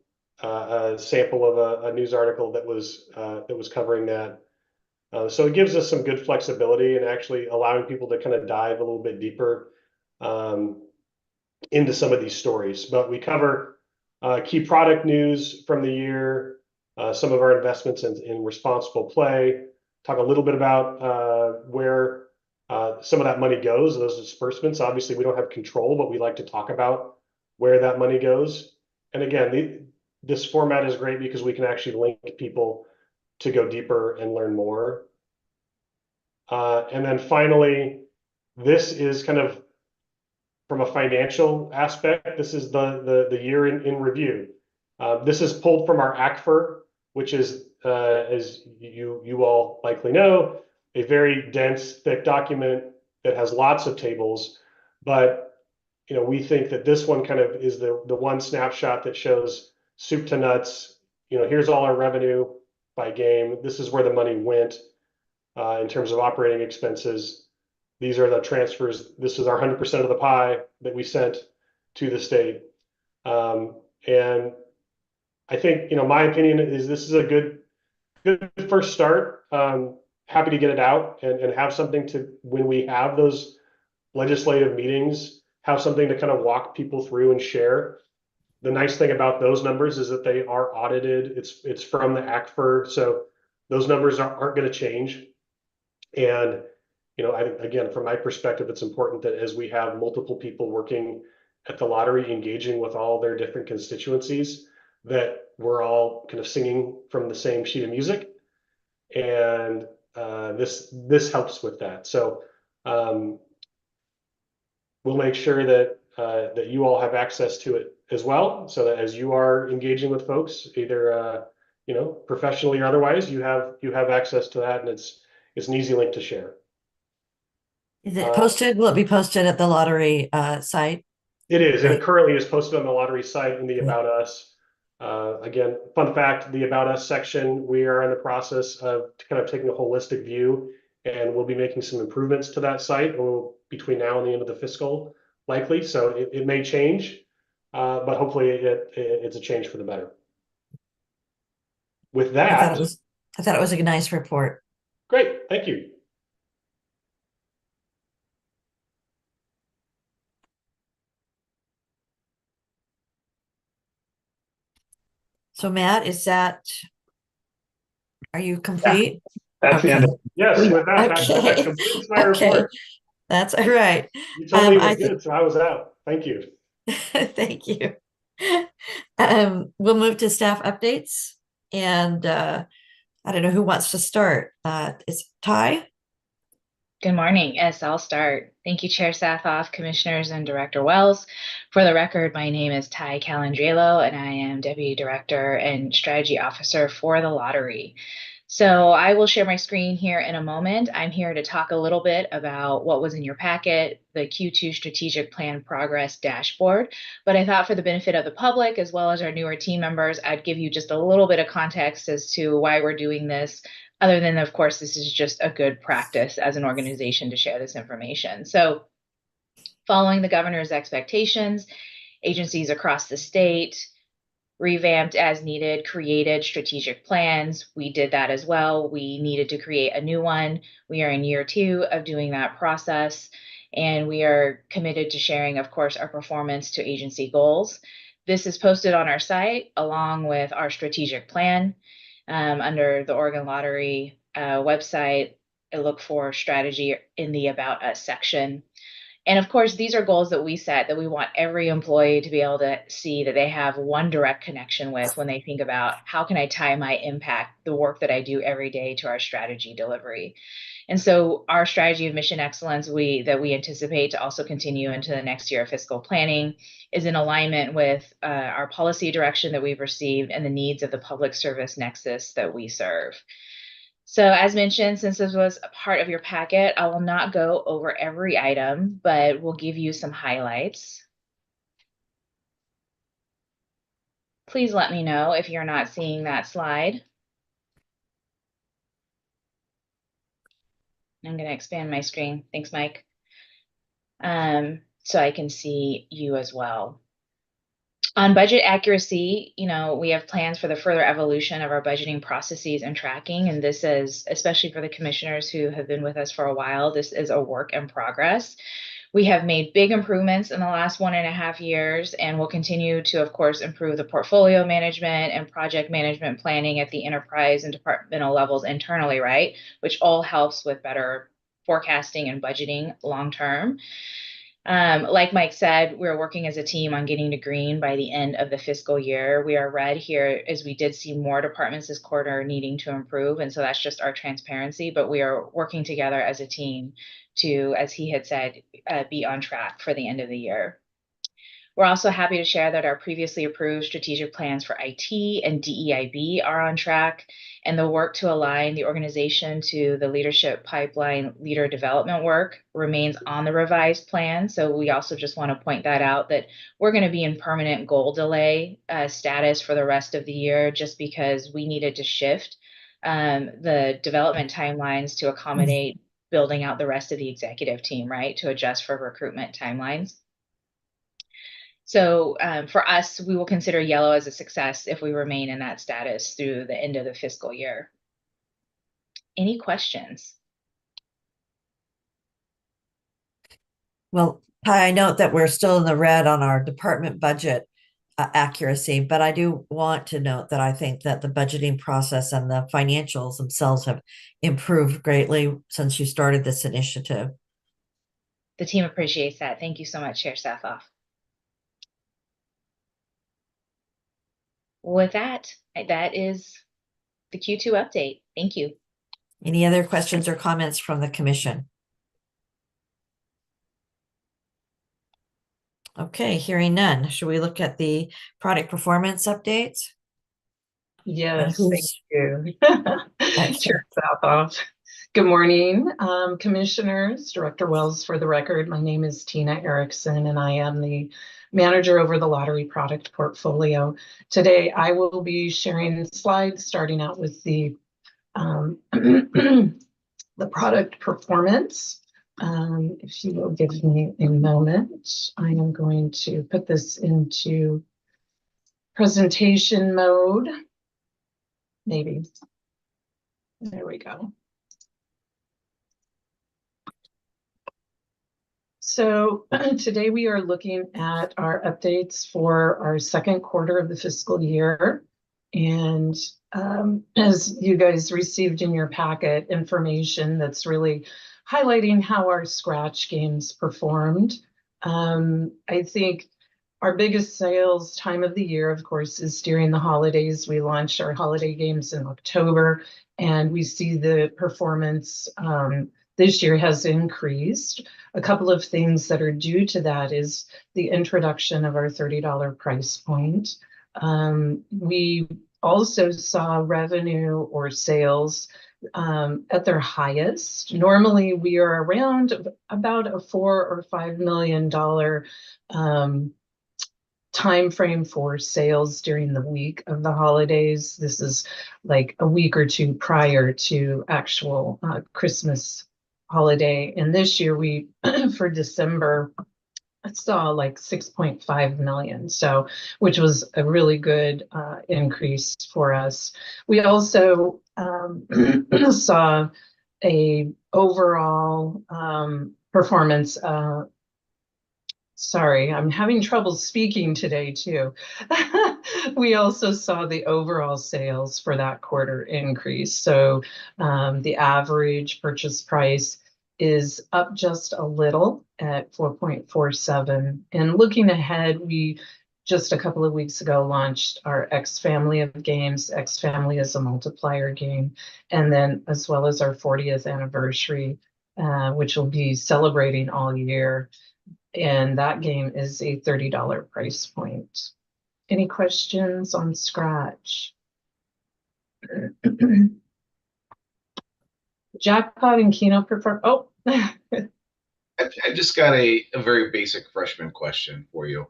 a sample of a news article that was covering that. So it gives us some good flexibility and actually allowing people to kind of dive a little bit deeper into some of these stories. But we cover key product news from the year, some of our investments in responsible play, talk a little bit about where some of that money goes, those disbursements. Obviously, we don't have control, but we like to talk about where that money goes. And again, this format is great because we can actually link people to go deeper and learn more. And then finally, this is kind of from a financial aspect. This is the year in review. This is pulled from our ACFR, which is, as you all likely know, a very dense, thick document that has lots of tables. But we think that this one kind of is the one snapshot that shows soup to nuts. Here's all our revenue by game. This is where the money went in terms of operating expenses. These are the transfers. This is our 100% of the pie that we sent to the state. And I think, my opinion is this is a good good first start. Happy to get it out and have something to, when we have those legislative meetings, have something to kind of walk people through and share. The nice thing about those numbers is that they are audited. It's from the ACFR, so those numbers aren't going to change. And I think, again, from my perspective, it's important that as we have multiple people working at the lottery, engaging with all their different constituencies, that we're all kind of singing from the same sheet of music. And this helps with that. So we'll make sure that that you all have access to it as well, so that as you are engaging with folks, either professionally or otherwise, you have access to that, and it's an easy link to share. Is it posted? Will it be posted at the lottery site? It is, and Great. it currently is posted on the lottery site in the Great. About Us. Again, fun fact, the About Us section, we are in the process of kind of taking a holistic view, and we'll be making some improvements to that site between now and the end of the fiscal, likely. So it may change, but hopefully it's a change for the better. With I that, thought it was a nice report. great, thank you. So Matt, are you complete? That's the end. Okay. Yes, with that, Okay. that completes my Okay. report. That's all right. You told me it I was good, so I was out. Thank you. Thank you. We'll move to staff updates, and I don't know who wants to start. It's Ty. Good morning. Yes, I'll start. Thank you, Chair Sathoff, Commissioners, and Director Wells. For the record, my name is Ty Calandriello, and I am Deputy Director and Strategy Officer for the Lottery. So I will share my screen here in a moment. I'm here to talk a little bit about what was in your packet, the Q2 Strategic Plan Progress Dashboard. But I thought for the benefit of the public, as well as our newer team members, I'd give you just a little bit of context as to why we're doing this, other than, of course, this is just a good practice as an organization to share this information. So following the governor's expectations, agencies across the state revamped as needed, created strategic plans. We did that as well. We needed to create a new one. We are in year 2 of doing that process, and we are committed to sharing, of course, our performance to agency goals. This is posted on our site along with our strategic plan. Under the Oregon Lottery website, look for strategy in the About Us section. And of course, these are goals that we set that we want every employee to be able to see that they have one direct connection with when they think about how can I tie my impact, the work that I do every day, to our strategy delivery. And so our strategy of mission excellence that we anticipate to also continue into the next year of fiscal planning is in alignment with our policy direction that we've received and the needs of the public service nexus that we serve. So as mentioned, since this was a part of your packet, I will not go over every item, but we'll give you some highlights. Please let me know if you're not seeing that slide. I'm going to expand my screen. Thanks, Mike. So I can see you as well. On budget accuracy, we have plans for the further evolution of our budgeting processes and tracking. And this is, especially for the commissioners who have been with us for a while, this is a work in progress. We have made big improvements in the last 1.5 years, and will continue to, of course, improve the portfolio management and project management planning at the enterprise and departmental levels internally, right? Which all helps with better forecasting and budgeting long term. Like Mike said, we're working as a team on getting to green by the end of the fiscal year. We are red here as we did see more departments this quarter needing to improve. And so that's just our transparency, but we are working together as a team to, as he had said, be on track for the end of the year. We're also happy to share that our previously approved strategic plans for IT and DEIB are on track, and the work to align the organization to the leadership pipeline leader development work remains on the revised plan. So we also just want to point that out, that we're going to be in permanent goal delay status for the rest of the year, just because we needed to shift the development timelines to accommodate building out the rest of the executive team, right, to adjust for recruitment timelines. So for us, we will consider yellow as a success if we remain in that status through the end of the fiscal year. Any questions? Well, I note that we're still in the red on our department budget accuracy, but I do want to note that I think that the budgeting process and the financials themselves have improved greatly since you started this initiative. The team appreciates that. Thank you so much, Chair Safoff. With that, that is the Q2 update. Thank you. Any other questions or comments from the commission? Okay, hearing none. Should we look at the product performance updates? Yes, who's- thank you. Chair Safoff. Good morning, commissioners, Director Wells. For the record, my name is Tina Erickson, and I am the manager over the lottery product portfolio. Today, I will be sharing slides starting out with the the product performance. If you will give me a moment, I am going to put this into presentation mode. Maybe. There we go. So today we are looking at our updates for our second quarter of the fiscal year. And as you guys received in your packet, information that's really highlighting how our scratch games performed. I think our biggest sales time of the year, of course, is during the holidays. We launched our holiday games in October, and we see the performance this year has increased. A couple of things that are due to that is the introduction of our $30 price point. We also saw revenue or sales at their highest. Normally, we are around about a $4 or $5 million time frame for sales during the week of the holidays. This is like a week or two prior to actual Christmas holiday. And this year we, for December, saw like 6.5 million. So, which was a really good increase for us. We also saw a overall performance. Sorry, I'm having trouble speaking today too. We also saw the overall sales for that quarter increase. So the average purchase price is up just a little at 4.47. And looking ahead, we just a couple of weeks ago launched our X family of games. X family is a multiplier game. And then as well as our 40th anniversary, which will be celebrating all year. And that game is a $30 price point. Any questions on Scratch? Jackpot and Keno perform. Oh, I just got a very basic freshman question for you.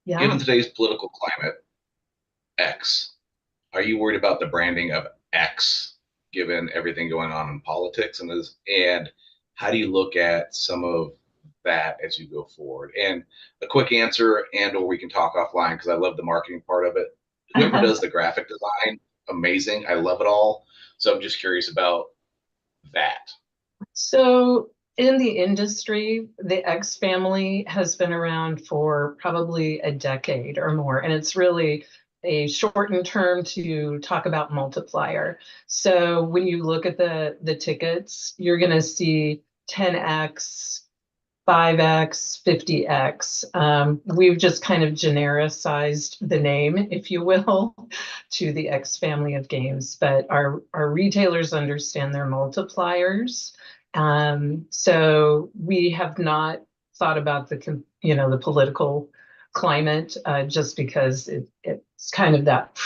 yeah. Given today's political climate, X, are you worried about the branding of X, given everything going on in politics? And how do you look at some of that as you go forward? And a quick answer, and or we can talk offline, because I love the marketing part of it. Whoever does the graphic design, amazing. I love it all. So I'm just curious about that. So in the industry, the X family has been around for probably a decade or more, and it's really a shortened term to talk about multiplier. So when you look at the tickets, you're going to see 10X, 5X, 50X. We've just kind of genericized the name, if you will, to the X family of games, but our retailers understand their multipliers. So we have not thought about the political climate just because it's kind of that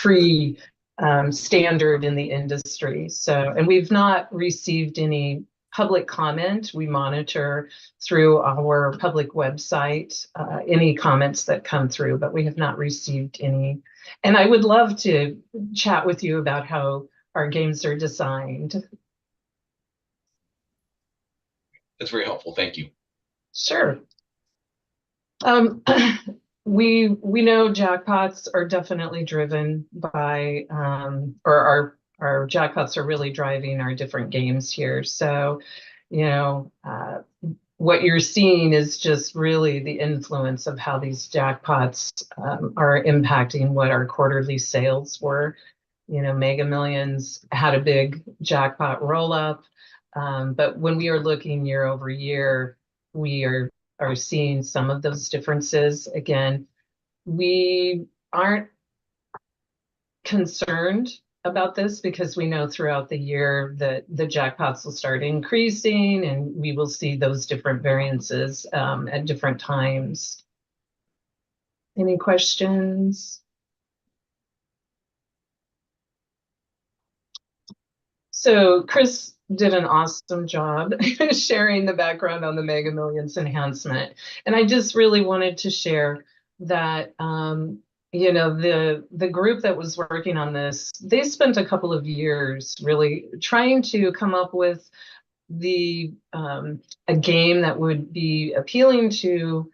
standard in the industry. So, and we've not received any public comment. We monitor through our public website any comments that come through, but we have not received any. And I would love to chat with you about how our games are designed. That's very helpful. Thank you. Sure. We know jackpots are definitely driven by or are our jackpots are really driving our different games here. So, what you're seeing is just really the influence of how these jackpots are impacting what our quarterly sales were. Mega Millions had a big jackpot roll up. But when we are looking year over year, we are seeing some of those differences. Again, we aren't concerned about this because we know throughout the year that the jackpots will start increasing and we will see those different variances at different times. Any questions? So Chris did an awesome job sharing the background on the Mega Millions enhancement. And I just really wanted to share that the group that was working on this, they spent a couple of years really trying to come up with a game that would be appealing to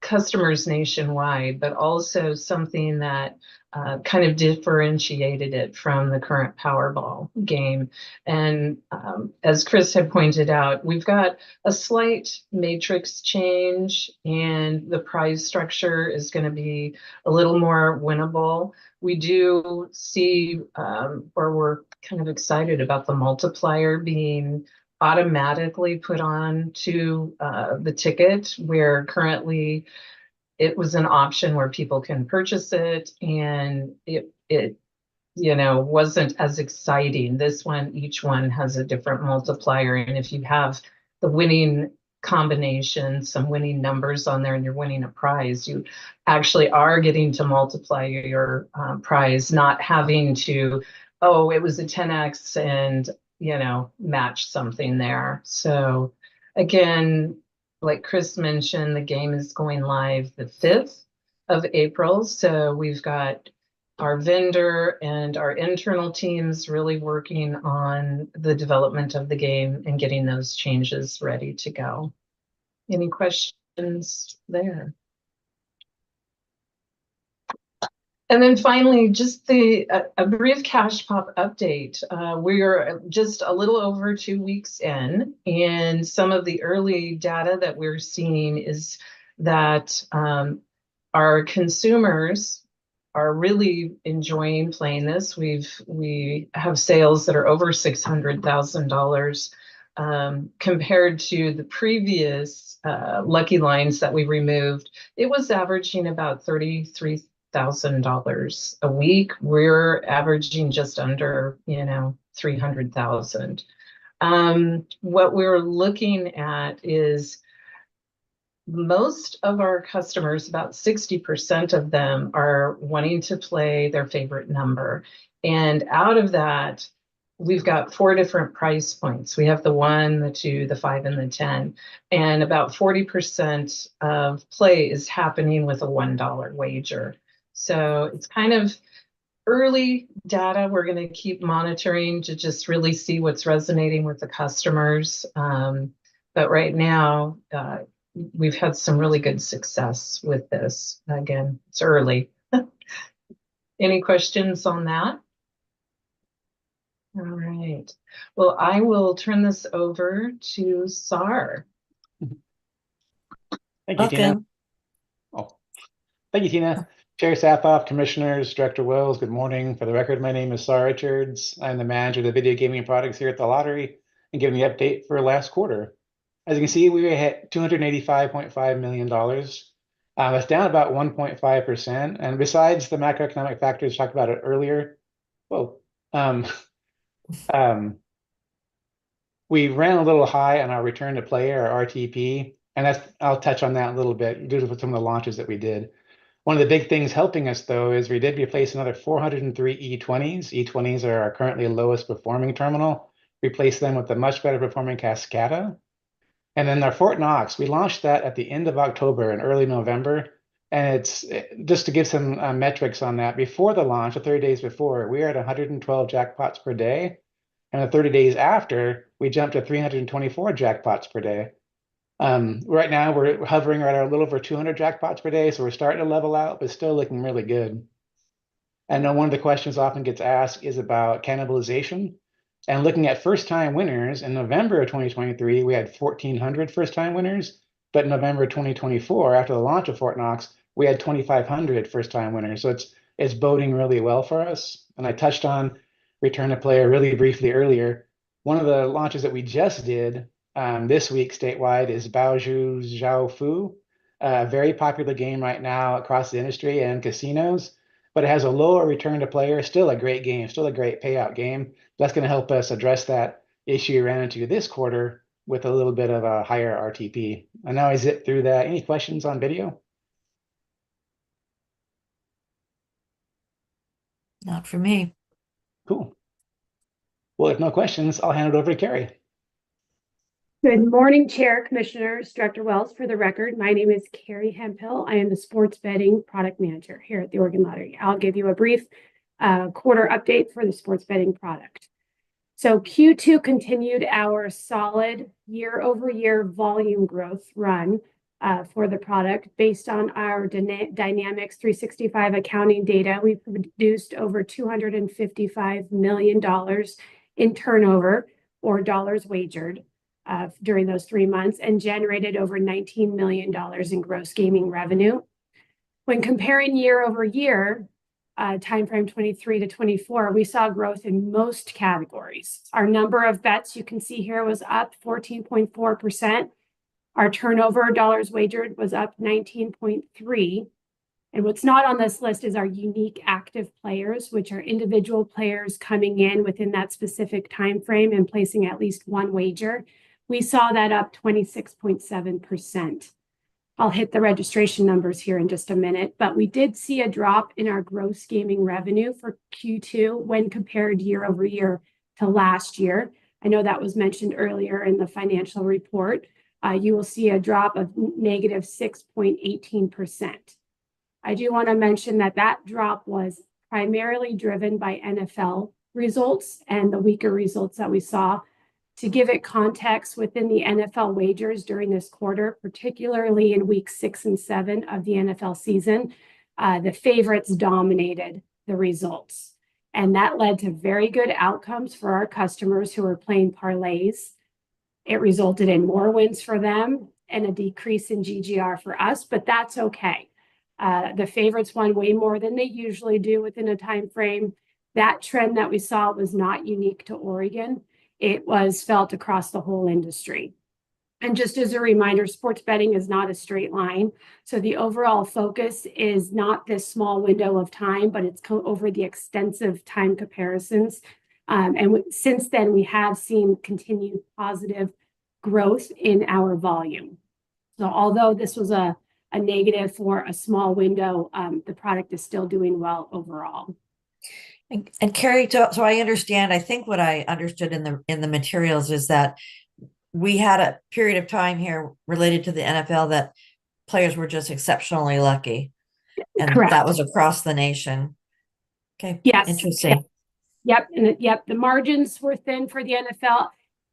customers nationwide, but also something that kind of differentiated it from the current Powerball game. And as Chris had pointed out, we've got a slight matrix change and the prize structure is going to be a little more winnable. We do see, or we're kind of excited about the multiplier being automatically put on to the ticket, where currently it was an option where people can purchase it and it wasn't as exciting. This one, each one has a different multiplier. And if you have the winning combination, some winning numbers on there and you're winning a prize, you actually are getting to multiply your prize, not having to, oh, it was a 10x and match something there. So again, like Chris mentioned, the game is going live the 5th of April. So we've got our vendor and our internal teams really working on the development of the game and getting those changes ready to go. Any questions there? And then finally, just a brief Cash Pop update. We're just a little over 2 weeks in, and some of the early data that we're seeing is that our consumers are really enjoying playing this. We have sales that are over $600,000 compared to the previous Lucky Lines that we removed. It was averaging about $33,000 a week. We're averaging just under, 300,000. What we're looking at is most of our customers, about 60% of them, are wanting to play their favorite number. And out of that, we've got 4 different price points. We have the 1, the 2, the 5, and the 10. And about 40% of play is happening with a $1 wager. So it's kind of early data. We're going to keep monitoring to just really see what's resonating with the customers. But right now, we've had some really good success with this. Again, it's early. Any questions on that? All right. Well, I will turn this over to SAR. Thank you, Tina. Thank you, Tina. Chair Sathoff, Commissioners, Director Wells, good morning. For the record, my name is SAR Richards. I'm the manager of the video gaming products here at the lottery and giving the update for last quarter. As you can see, we hit $285.5 million. That's down about 1.5%. And besides the macroeconomic factors talked about it earlier, we ran a little high on our return to play, our RTP, and I'll touch on that a little bit due to some of the launches that we did. One of the big things helping us, though, is we did replace another 403 E20s. E20s are our currently lowest performing terminal. Replace them with a much better performing Cascada. And then our Fort Knox, we launched that at the end of October and early November. And it's just to give some metrics on that. Before the launch, the 30 days before, we were at 112 jackpots per day. And the 30 days after, we jumped to 324 jackpots per day. Right now, we're hovering right at a little over 200 jackpots per day. So we're starting to level out, but still looking really good. I know one of the questions often gets asked is about cannibalization. And looking at first-time winners, in November of 2023, we had 1,400 first-time winners. But in November 2024, after the launch of Fort Knox, we had 2,500 first-time winners. So it's boding really well for us. And I touched on Return to Player really briefly earlier. One of the launches that we just did this week statewide is Baozhu Zhao Fu, a very popular game right now across the industry and casinos, but it has a lower return to player, still a great game, still a great payout game. That's going to help us address that issue we ran into this quarter with a little bit of a higher RTP. And now I zip through that. Any questions on video? Not for me. Cool. Well, if no questions, I'll hand it over to Carrie. Good morning, Chair, Commissioners, Director Wells. For the record, my name is Carrie Hemphill. I am the Sports Betting Product Manager here at the Oregon Lottery. I'll give you a brief quarter update for the sports betting product. So Q2 continued our solid year-over-year volume growth run for the product. Based on our Dynamics 365 accounting data, we produced over $255 million in turnover or dollars wagered during those 3 months and generated over $19 million in gross gaming revenue. When comparing year over year, timeframe 23 to 24, we saw growth in most categories. Our number of bets you can see here was up 14.4%. Our turnover dollars wagered was up 19.3%. And what's not on this list is our unique active players, which are individual players coming in within that specific time frame and placing at least one wager. We saw that up 26.7%. I'll hit the registration numbers here in just a minute, but we did see a drop in our gross gaming revenue for Q2 when compared year over year to last year. I know that was mentioned earlier in the financial report. You will see a drop of negative 6.18%. I do want to mention that that drop was primarily driven by NFL results and the weaker results that we saw. To give it context, within the NFL wagers during this quarter, particularly in week 6 and 7 of the NFL season, the favorites dominated the results. And that led to very good outcomes for our customers who are playing parlays. It resulted in more wins for them and a decrease in GGR for us, but that's okay. The favorites won way more than they usually do within a time frame. That trend that we saw was not unique to Oregon. It was felt across the whole industry. And just as a reminder, sports betting is not a straight line. So the overall focus is not this small window of time, but it's over the extensive time comparisons. Since then, we have seen continued positive growth in our volume. So although this was a negative for a small window, the product is still doing well overall. And Carrie, so I understand, I think what I understood in the materials is that we had a period of time here related to the NFL that players were just exceptionally lucky. And Correct. That was across the nation. Okay. Yes. Interesting. Yep. The margins were thin for the NFL.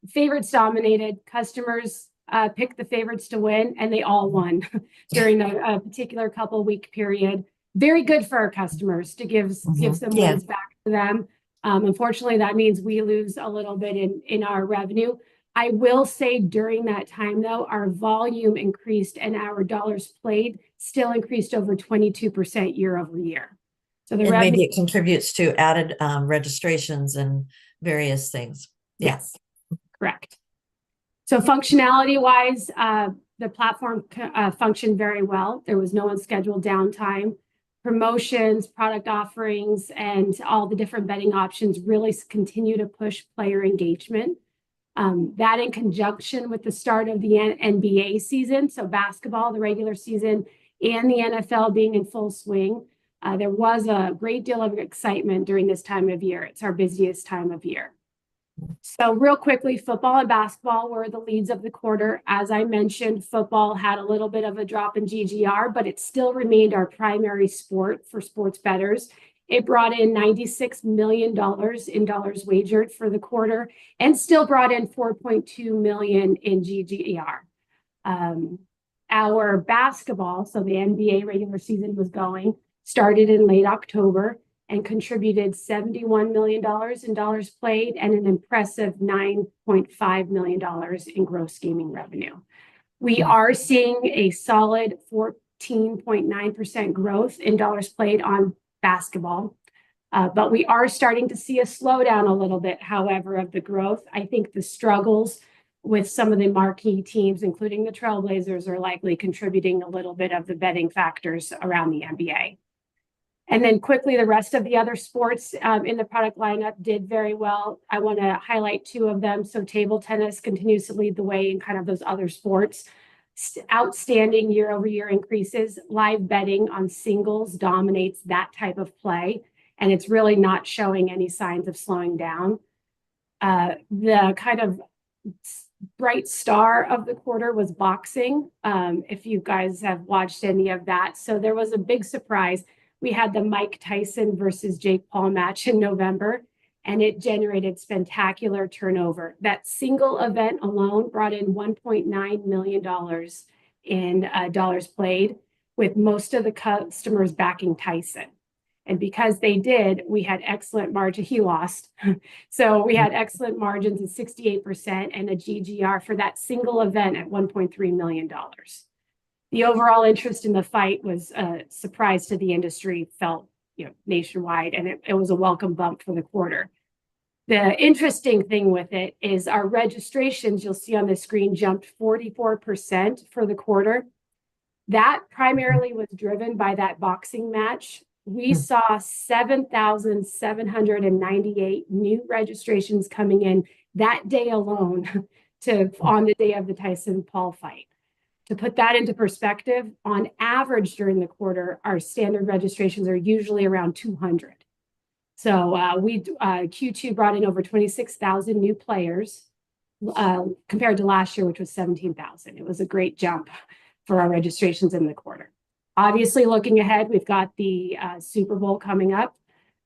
Favorites dominated. Customers picked the favorites to win, and they all won during a particular couple-week period. Very good for our customers to give some wins back to them. Unfortunately, that means we lose a little bit in our revenue. I will say during that time, though, our volume increased and our dollars played still increased over 22% year over year. So the revenue, maybe it contributes to added registrations and various things. Yes, correct. So functionality-wise, the platform functioned very well. There was no unscheduled downtime. Promotions, product offerings, and all the different betting options really continue to push player engagement. That in conjunction with the start of the NBA season, so basketball, the regular season, and the NFL being in full swing, there was a great deal of excitement during this time of year. It's our busiest time of year. So real quickly, football and basketball were the leads of the quarter. As I mentioned, football had a little bit of a drop in GGR, but it still remained our primary sport for sports bettors. It brought in $96 million in dollars wagered for the quarter and still brought in $4.2 million in GGR. Our basketball, so the NBA regular season was going, started in late October. and contributed $71 million in dollars played and an impressive $9.5 million in gross gaming revenue. We are seeing a solid 14.9% growth in dollars played on basketball. But we are starting to see a slowdown a little bit, however, of the growth. I think the struggles with some of the marquee teams, including the Trailblazers, are likely contributing a little bit of the betting factors around the NBA. And then quickly, the rest of the other sports in the product lineup did very well. I want to highlight two of them. So table tennis continues to lead the way in kind of those other sports. Outstanding year-over-year increases. Live betting on singles dominates that type of play, and it's really not showing any signs of slowing down. The kind of bright star of the quarter was boxing, if you guys have watched any of that. So there was a big surprise. We had the Mike Tyson versus Jake Paul match in November, and it generated spectacular turnover. That single event alone brought in $1.9 million in dollars played, with most of the customers backing Tyson. And because they did, we had excellent margin. He lost. So we had excellent margins at 68% and a GGR for that single event at $1.3 million. The overall interest in the fight was a surprise to the industry, felt nationwide, and it was a welcome bump for the quarter. The interesting thing with it is our registrations, you'll see on the screen, jumped 44% for the quarter. That primarily was driven by that boxing match. We saw 7,798 new registrations coming in that day alone on the day of the Tyson-Paul fight. To put that into perspective, on average during the quarter, our standard registrations are usually around 200. So Q2 brought in over 26,000 new players compared to last year, which was 17,000. It was a great jump for our registrations in the quarter. Obviously, looking ahead, we've got the Super Bowl coming up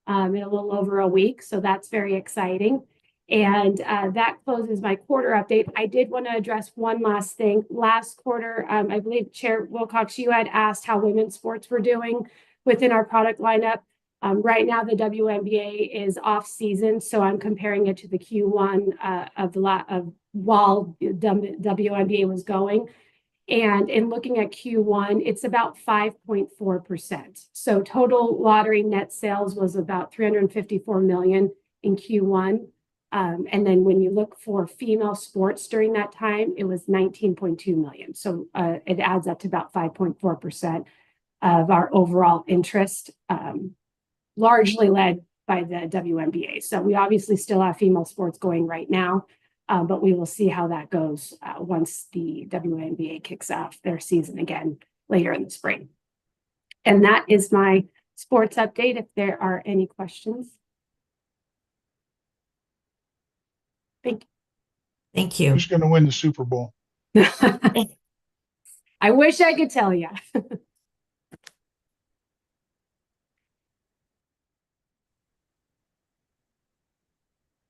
in a little over a week, so that's very exciting. And that closes my quarter update. I did want to address one last thing. Last quarter, I believe Chair Wilcox, you had asked how women's sports were doing within our product lineup. Right now, the WNBA is off season, so I'm comparing it to the Q1 while the WNBA was going. And in looking at Q1, it's about 5.4%. So total lottery net sales was about $354 million in Q1. And then when you look for female sports during that time, it was 19.2 million. So it adds up to about 5.4% of our overall interest, largely led by the WNBA. So we obviously still have female sports going right now, but we will see how that goes once the WNBA kicks off their season again later in the spring. And that is my sports update. If there are any questions. Thank you. Who's going to win the Super Bowl? I wish I could tell you.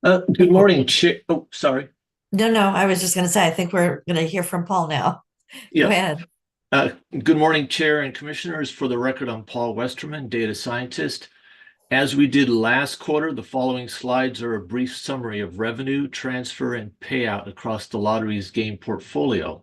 Good morning, Chair. Oh, sorry. No, I was just going to say, I think we're going to hear from Paul now. Yeah. Go ahead. Good morning, Chair and Commissioners. For the record, I'm Paul Westerman, data scientist. As we did last quarter, the following slides are a brief summary of revenue, transfer, and payout across the lottery's game portfolio.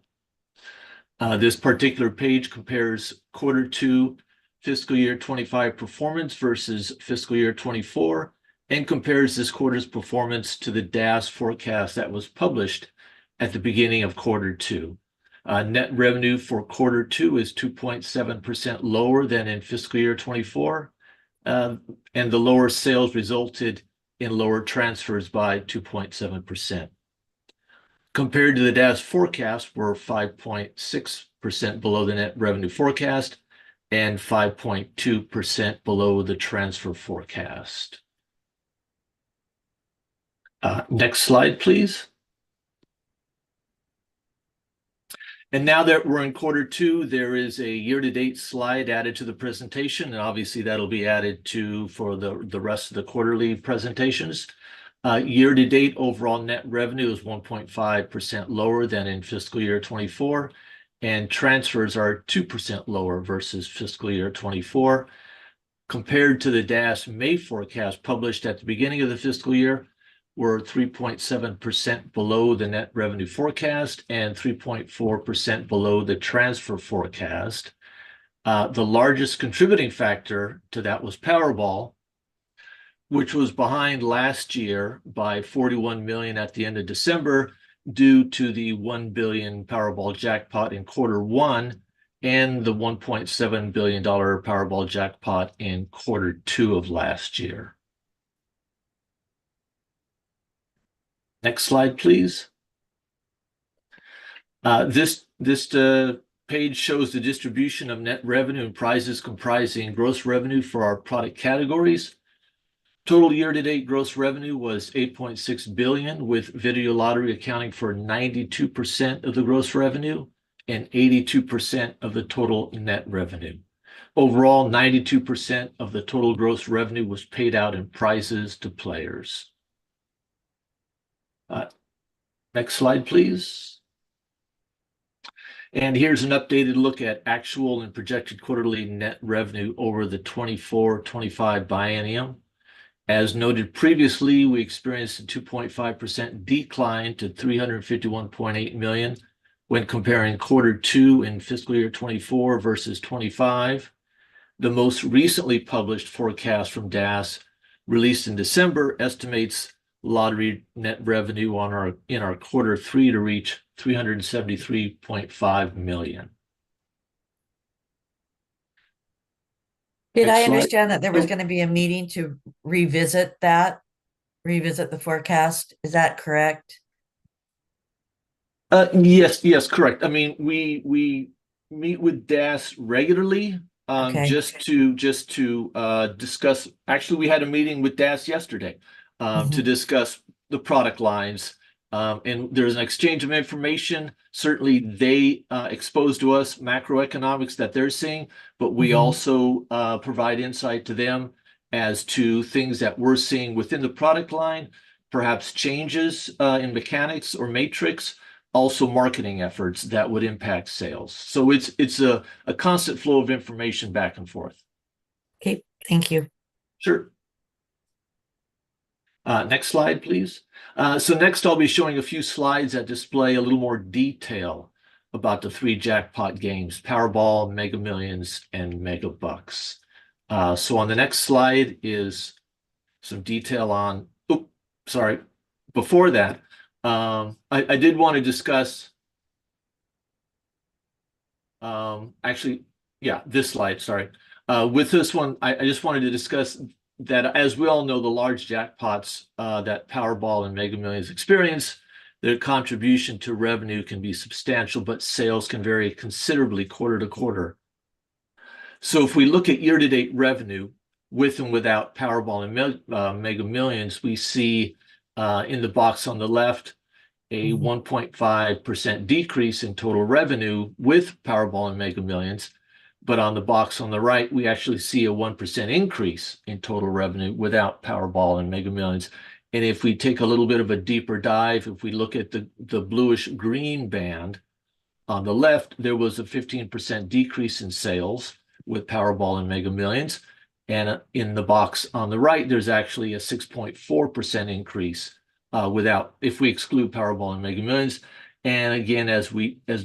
This particular page compares Q2 fiscal year 25 performance versus fiscal year 24 and compares this quarter's performance to the DAS forecast that was published at the beginning of Q2. Net revenue for Q2 is 2.7% lower than in fiscal year 24. And the lower sales resulted in lower transfers by 2.7%. Compared to the DAS forecast, we're 5.6% below the net revenue forecast and 5.2% below the transfer forecast. Next slide, please. And now that we're in Q2, there is a year-to-date slide added to the presentation, and obviously that'll be added to for the rest of the quarterly presentations. Year-to-date overall net revenue is 1.5% lower than in fiscal year 24, and transfers are 2% lower versus fiscal year 24. compared to the DAS May forecast published at the beginning of the fiscal year, were 3.7% below the net revenue forecast and 3.4% below the transfer forecast. The largest contributing factor to that was Powerball, which was behind last year by 41 million at the end of December due to the 1 billion Powerball jackpot in Q1 and the $1.7 billion Powerball jackpot in Q2 of last year. Next slide, please. This page shows the distribution of net revenue and prizes comprising gross revenue for our product categories. Total year-to-date gross revenue was 8.6 billion, with video lottery accounting for 92% of the gross revenue and 82% of the total net revenue. Overall, 92% of the total gross revenue was paid out in prizes to players. Next slide, please. And here's an updated look at actual and projected quarterly net revenue over the 24-25 biennium. As noted previously, we experienced a 2.5% decline to 351.8 million when comparing Q2 in fiscal year 24 versus 25. The most recently published forecast from DAS, released in December, estimates lottery net revenue in our Q3 to reach 373.5 million. Did I Next slide. understand that there was going to be a meeting to revisit the forecast? Is that correct? Yes, correct. I mean, we meet with DAS regularly, Okay. just to discuss. Actually, we had a meeting with DAS yesterday, to discuss the product lines. And there's an exchange of information. Certainly, they expose to us macroeconomics that they're seeing, but we also provide insight to them as to things that we're seeing within the product line, perhaps changes in mechanics or matrix, also marketing efforts that would impact sales. So it's a constant flow of information back and forth. Okay, thank you. Sure. Next slide, please. So next I'll be showing a few slides that display a little more detail about the three jackpot games, Powerball, Mega Millions, and Mega Bucks. So on the next slide is some detail on, before that, I did want to discuss, this slide, sorry. With this one, I just wanted to discuss that, as we all know, the large jackpots that Powerball and Mega Millions experience, their contribution to revenue can be substantial, but sales can vary considerably quarter to quarter. So if we look at year-to-date revenue with and without Powerball and Mega Millions, we see in the box on the left a 1.5% decrease in total revenue with Powerball and Mega Millions. But on the box on the right, we actually see a 1% increase in total revenue without Powerball and Mega Millions. And if we take a little bit of a deeper dive, if we look at the bluish green band on the left, there was a 15% decrease in sales with Powerball and Mega Millions. And in the box on the right, there's actually a 6.4% increase if we exclude Powerball and Mega Millions. And again, as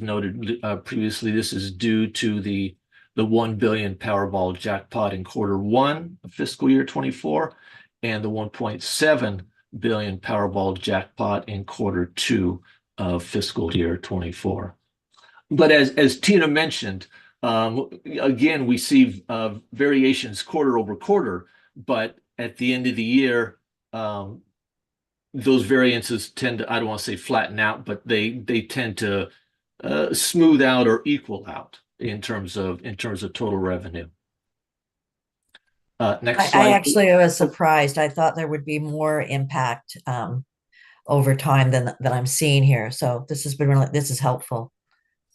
noted previously, this is due to the 1 billion Powerball jackpot in Q1 of fiscal year 24 and the 1.7 billion Powerball jackpot in Q2 of fiscal year 24. But as Tina mentioned, again, we see variations quarter over quarter, but at the end of the year, those variances tend to, I don't want to say flatten out, but they tend to smooth out or equal out in terms of total revenue. Next slide. I actually was surprised. I thought there would be more impact over time than I'm seeing here. So this is helpful.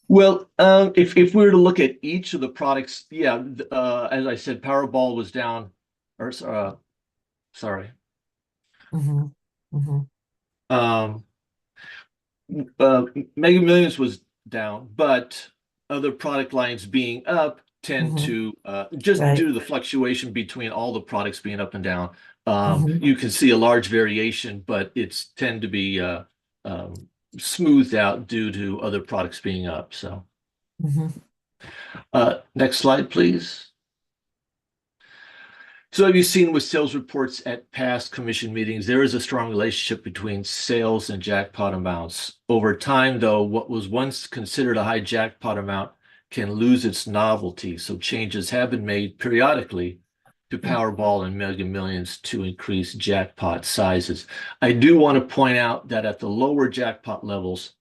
Well, if we were to look at each of the products, as I said, Powerball was down, or sorry. Mega Millions was down, but other product lines being up tend Mhm. to just Right. due to the fluctuation between all the products being up and down. Mhm. You can see a large variation, but it's tend to be smoothed out due to other products being up. So Mhm. next slide, please. So have you seen with sales reports at past commission meetings, there is a strong relationship between sales and jackpot amounts. Over time, though, what was once considered a high jackpot amount can lose its novelty. So changes have been made periodically to Powerball and Mega Millions to increase jackpot sizes. I do want to point out that at the lower jackpot levels,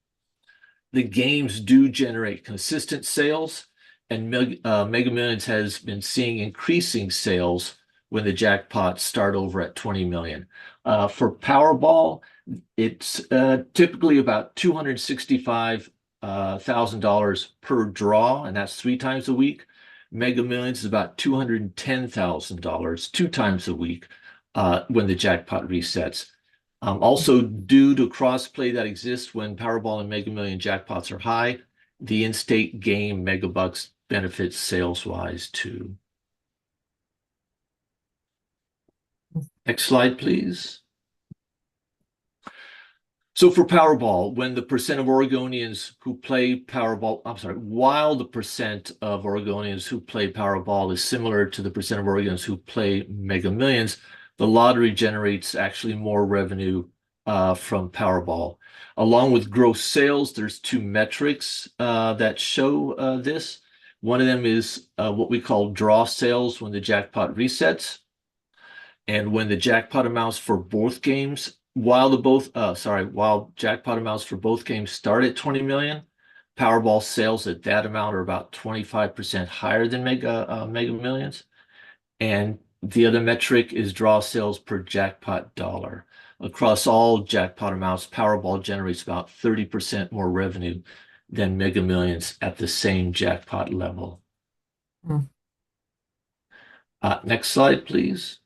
the games do generate consistent sales, and Mega Millions has been seeing increasing sales when the jackpots start over at 20 million. For Powerball, it's typically about $265,000 per draw, and that's 3 times a week. Mega Millions is about $210,000 2 times a week when the jackpot resets. Also, due to crossplay that exists when Powerball and Mega Million jackpots are high, the in-state game Megabucks benefits sales-wise too. Next slide, please. So for Powerball, when the percent of Oregonians who play Powerball, while the percent of Oregonians who play Powerball is similar to the percent of Oregonians who play Mega Millions, the lottery generates actually more revenue from Powerball. Along with gross sales, there's 2 metrics that show this. One of them is what we call draw sales when the jackpot resets. And when the jackpot amounts for both games, while jackpot amounts for both games start at 20 million, Powerball sales at that amount are about 25% higher than Mega Millions. And the other metric is draw sales per jackpot dollar. Across all jackpot amounts, Powerball generates about 30% more revenue than Mega Millions at the same jackpot level. Next slide, please.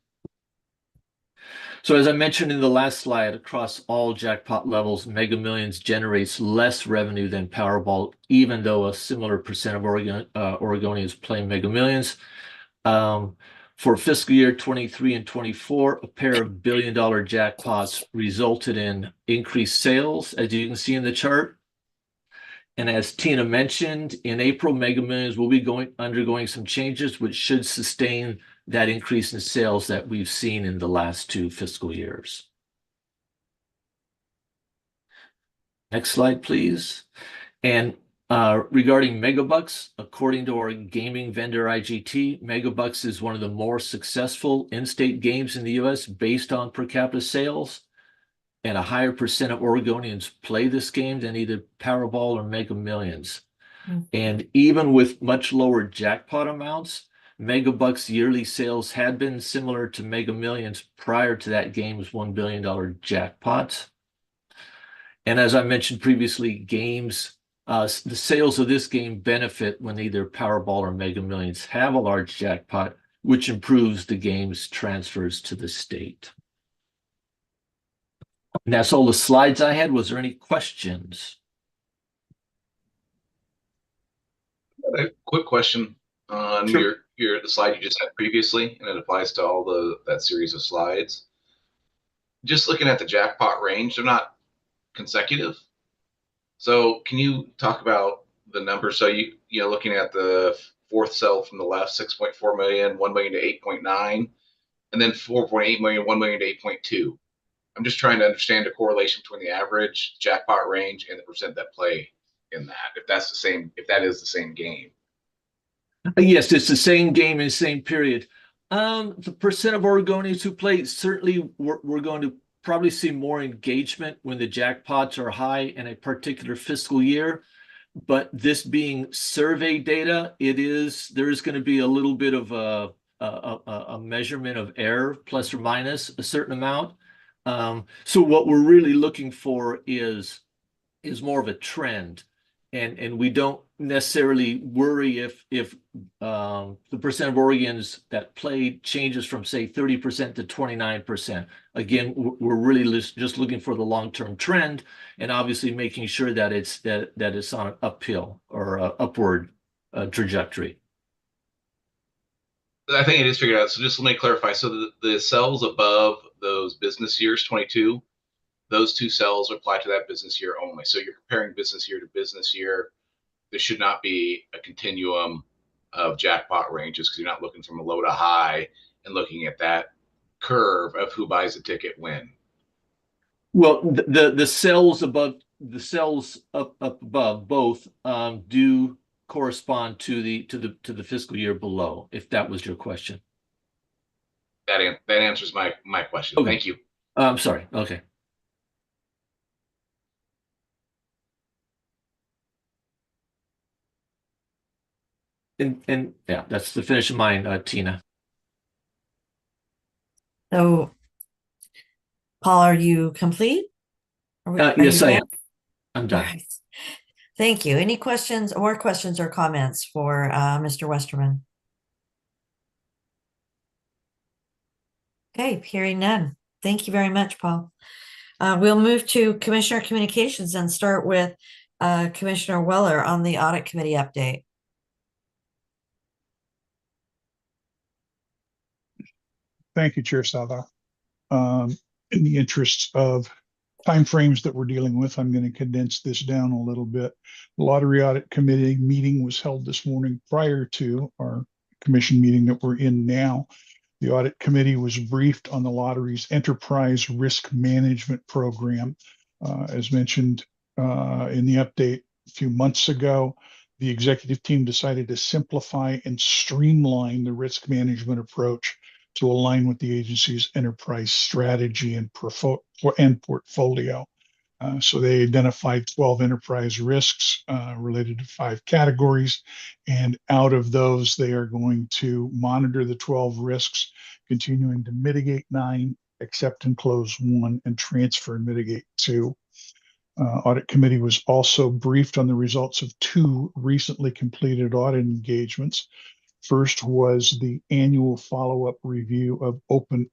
So as I mentioned in the last slide, across all jackpot levels, Mega Millions generates less revenue than Powerball, even though a similar percent of Oregonians play Mega Millions. For fiscal year 23 and 24, a pair of billion-dollar jackpots resulted in increased sales, as you can see in the chart. And as Tina mentioned, in April, Mega Millions will be undergoing some changes, which should sustain that increase in sales that we've seen in the last 2 fiscal years. Next slide, please. And regarding Megabucks, according to our gaming vendor IGT, Megabucks is one of the more successful in-state games in the US based on per capita sales, and a higher percent of Oregonians play this game than either Powerball or Mega Millions. And even with much lower jackpot amounts, Megabucks yearly sales had been similar to Mega Millions prior to that game's $1 billion jackpot. And as I mentioned previously, the sales of this game benefit when either Powerball or Mega Millions have a large jackpot, which improves the game's transfers to the state. And that's all the slides I had. Was there any questions? A quick question on the slide you just had previously, and it applies to all that series of slides. Just looking at the jackpot range, they're not consecutive. So can you talk about the numbers? So you're looking at the 4th cell from the left, 6.4 million, 1 million to 8.9, and then 4.8 million, 1 million to 8.2. I'm just trying to understand the correlation between the average jackpot range and the percent that play in that. If that is the same game. Yes, it's the same game in the same period. The percent of Oregonians who play, certainly we're going to probably see more engagement when the jackpots are high in a particular fiscal year. But this being survey data, there is going to be a little bit of a measurement of error, plus or minus a certain amount. So what we're really looking for is more of a trend, and we don't necessarily worry if the percent of Oregonians that play changes from say 30% to 29%. Again, we're really just looking for the long-term trend, and obviously making sure that it's on an uphill or upward trajectory. I think it is figured out. So just let me clarify. So the cells above those business years, 22, those two cells apply to that business year only. So you're comparing business year to business year. There should not be a continuum of jackpot ranges because you're not looking from a low to high and looking at that curve of who buys a ticket when. Well, the cells above, the cells up above both do correspond to the fiscal year below, if that was your question. That answers my question. Okay. Thank you. I'm sorry. Okay. And yeah, that's the finish of mine, Tina. So, Paul, are you complete? Are Yes, you I done? am. I'm All done. right. Thank you. Any questions or comments for Mr. Westerman? Okay, hearing none. Thank you very much, Paul. We'll move to Commissioner Communications and start with Commissioner Weller on the Audit Committee update. Thank you, Chair Sathoff. In the interests of timeframes that we're dealing with, I'm going to condense this down a little bit. The Lottery Audit Committee meeting was held this morning prior to our commission meeting that we're in now. The Audit Committee was briefed on the lottery's enterprise risk management program. As mentioned in the update a few months ago, the executive team decided to simplify and streamline the risk management approach to align with the agency's enterprise strategy and portfolio. So they identified 12 enterprise risks related to 5 categories. And out of those, they are going to monitor the 12 risks, continuing to mitigate 9, accept and close 1, and transfer and mitigate 2. Audit Committee was also briefed on the results of 2 recently completed audit engagements. First was the annual follow-up review of open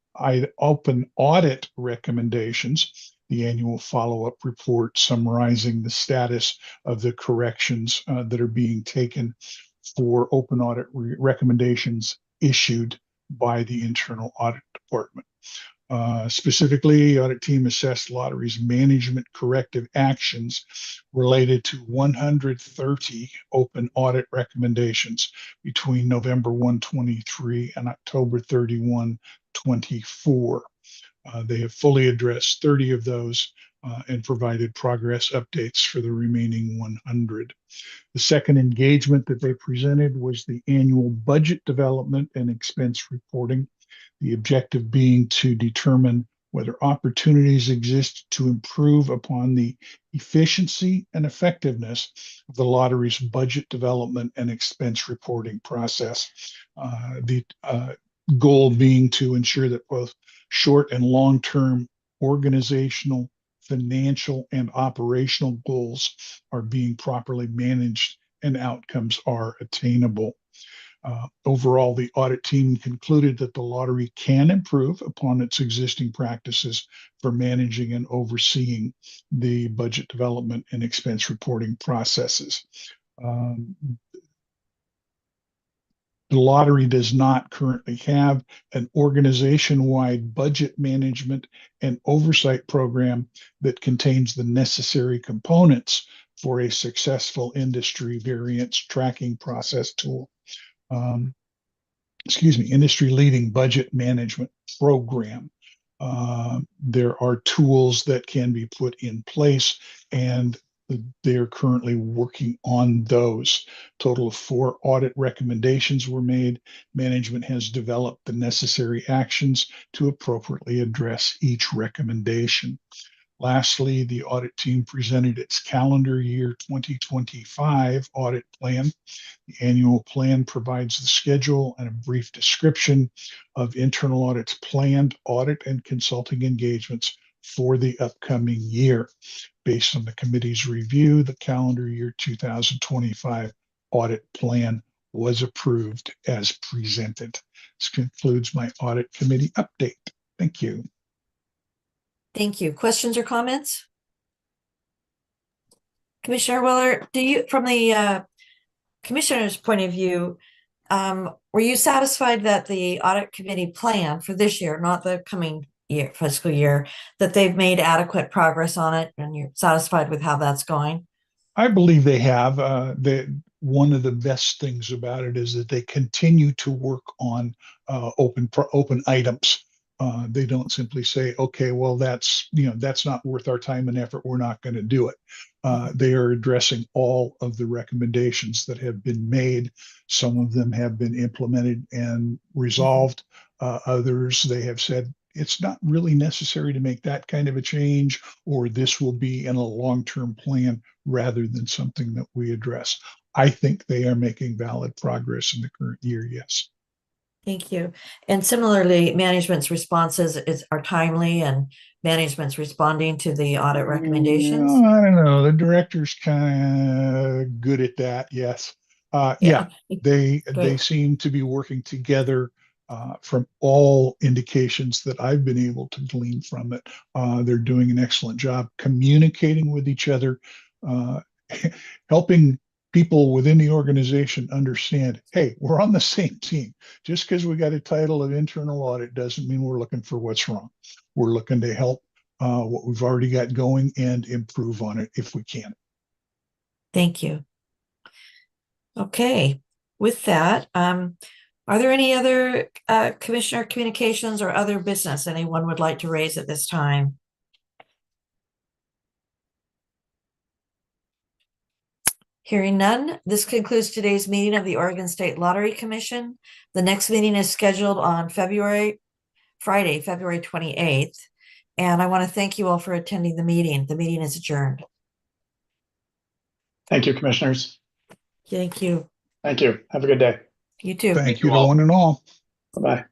audit recommendations, the annual follow-up report summarizing the status of the corrections that are being taken for open audit recommendations issued by the Internal Audit Department. Specifically, the audit team assessed lottery's management corrective actions related to 130 open audit recommendations between November 1, 23 and October 31, 24. They have fully addressed 30 of those and provided progress updates for the remaining 100. The second engagement that they presented was the annual budget development and expense reporting. The objective being to determine whether opportunities exist to improve upon the efficiency and effectiveness of the lottery's budget development and expense reporting process. The goal being to ensure that both short and long-term organizational, financial, and operational goals are being properly managed and outcomes are attainable. Overall, the audit team concluded that the lottery can improve upon its existing practices for managing and overseeing the budget development and expense reporting processes. The lottery does not currently have an organization-wide budget management and oversight program that contains the necessary components for a successful industry variance tracking process tool. Industry-leading budget management program. There are tools that can be put in place, and they're currently working on those. Total of 4 audit recommendations were made. Management has developed the necessary actions to appropriately address each recommendation. Lastly, the audit team presented its calendar year 2025 audit plan. The annual plan provides the schedule and a brief description of internal audit's planned audit and consulting engagements for the upcoming year. Based on the committee's review, the calendar year 2025 audit plan was approved as presented. This concludes my audit committee update. Thank you. Thank you. Questions or comments? Commissioner Weller, do you, from the commissioner's point of view, were you satisfied that the audit committee plan for this year, not the coming year, fiscal year, that they've made adequate progress on it and you're satisfied with how that's going? I believe they have. One of the best things about it is that they continue to work on open items. They don't simply say, okay, well, that's not worth our time and effort. We're not going to do it. They are addressing all of the recommendations that have been made. Some of them have been implemented and resolved. Others, they have said, it's not really necessary to make that kind of a change, or this will be in a long-term plan rather than something that we address. I think they are making valid progress in the current year, yes. Thank you. And similarly, management's responses are timely and management's responding to the audit recommendations. I don't know. The director's kind of good at that. Yes. Yeah, they seem to be working together from all indications that I've been able to glean from it. They're doing an excellent job communicating with each other, helping people within the organization understand, hey, we're on the same team. Just because we got a title of internal audit doesn't mean we're looking for what's wrong. We're looking to help what we've already got going and improve on it if we can. Thank you. Okay, with that, are there any other commissioner communications or other business anyone would like to raise at this time? Hearing none, this concludes today's meeting of the Oregon State Lottery Commission. The next meeting is scheduled on Friday, February 28th. And I want to thank you all for attending the meeting. The meeting is adjourned. Thank you, commissioners. Thank you. Thank you. Have a good day. You too. Thank you to one and all. Bye-bye.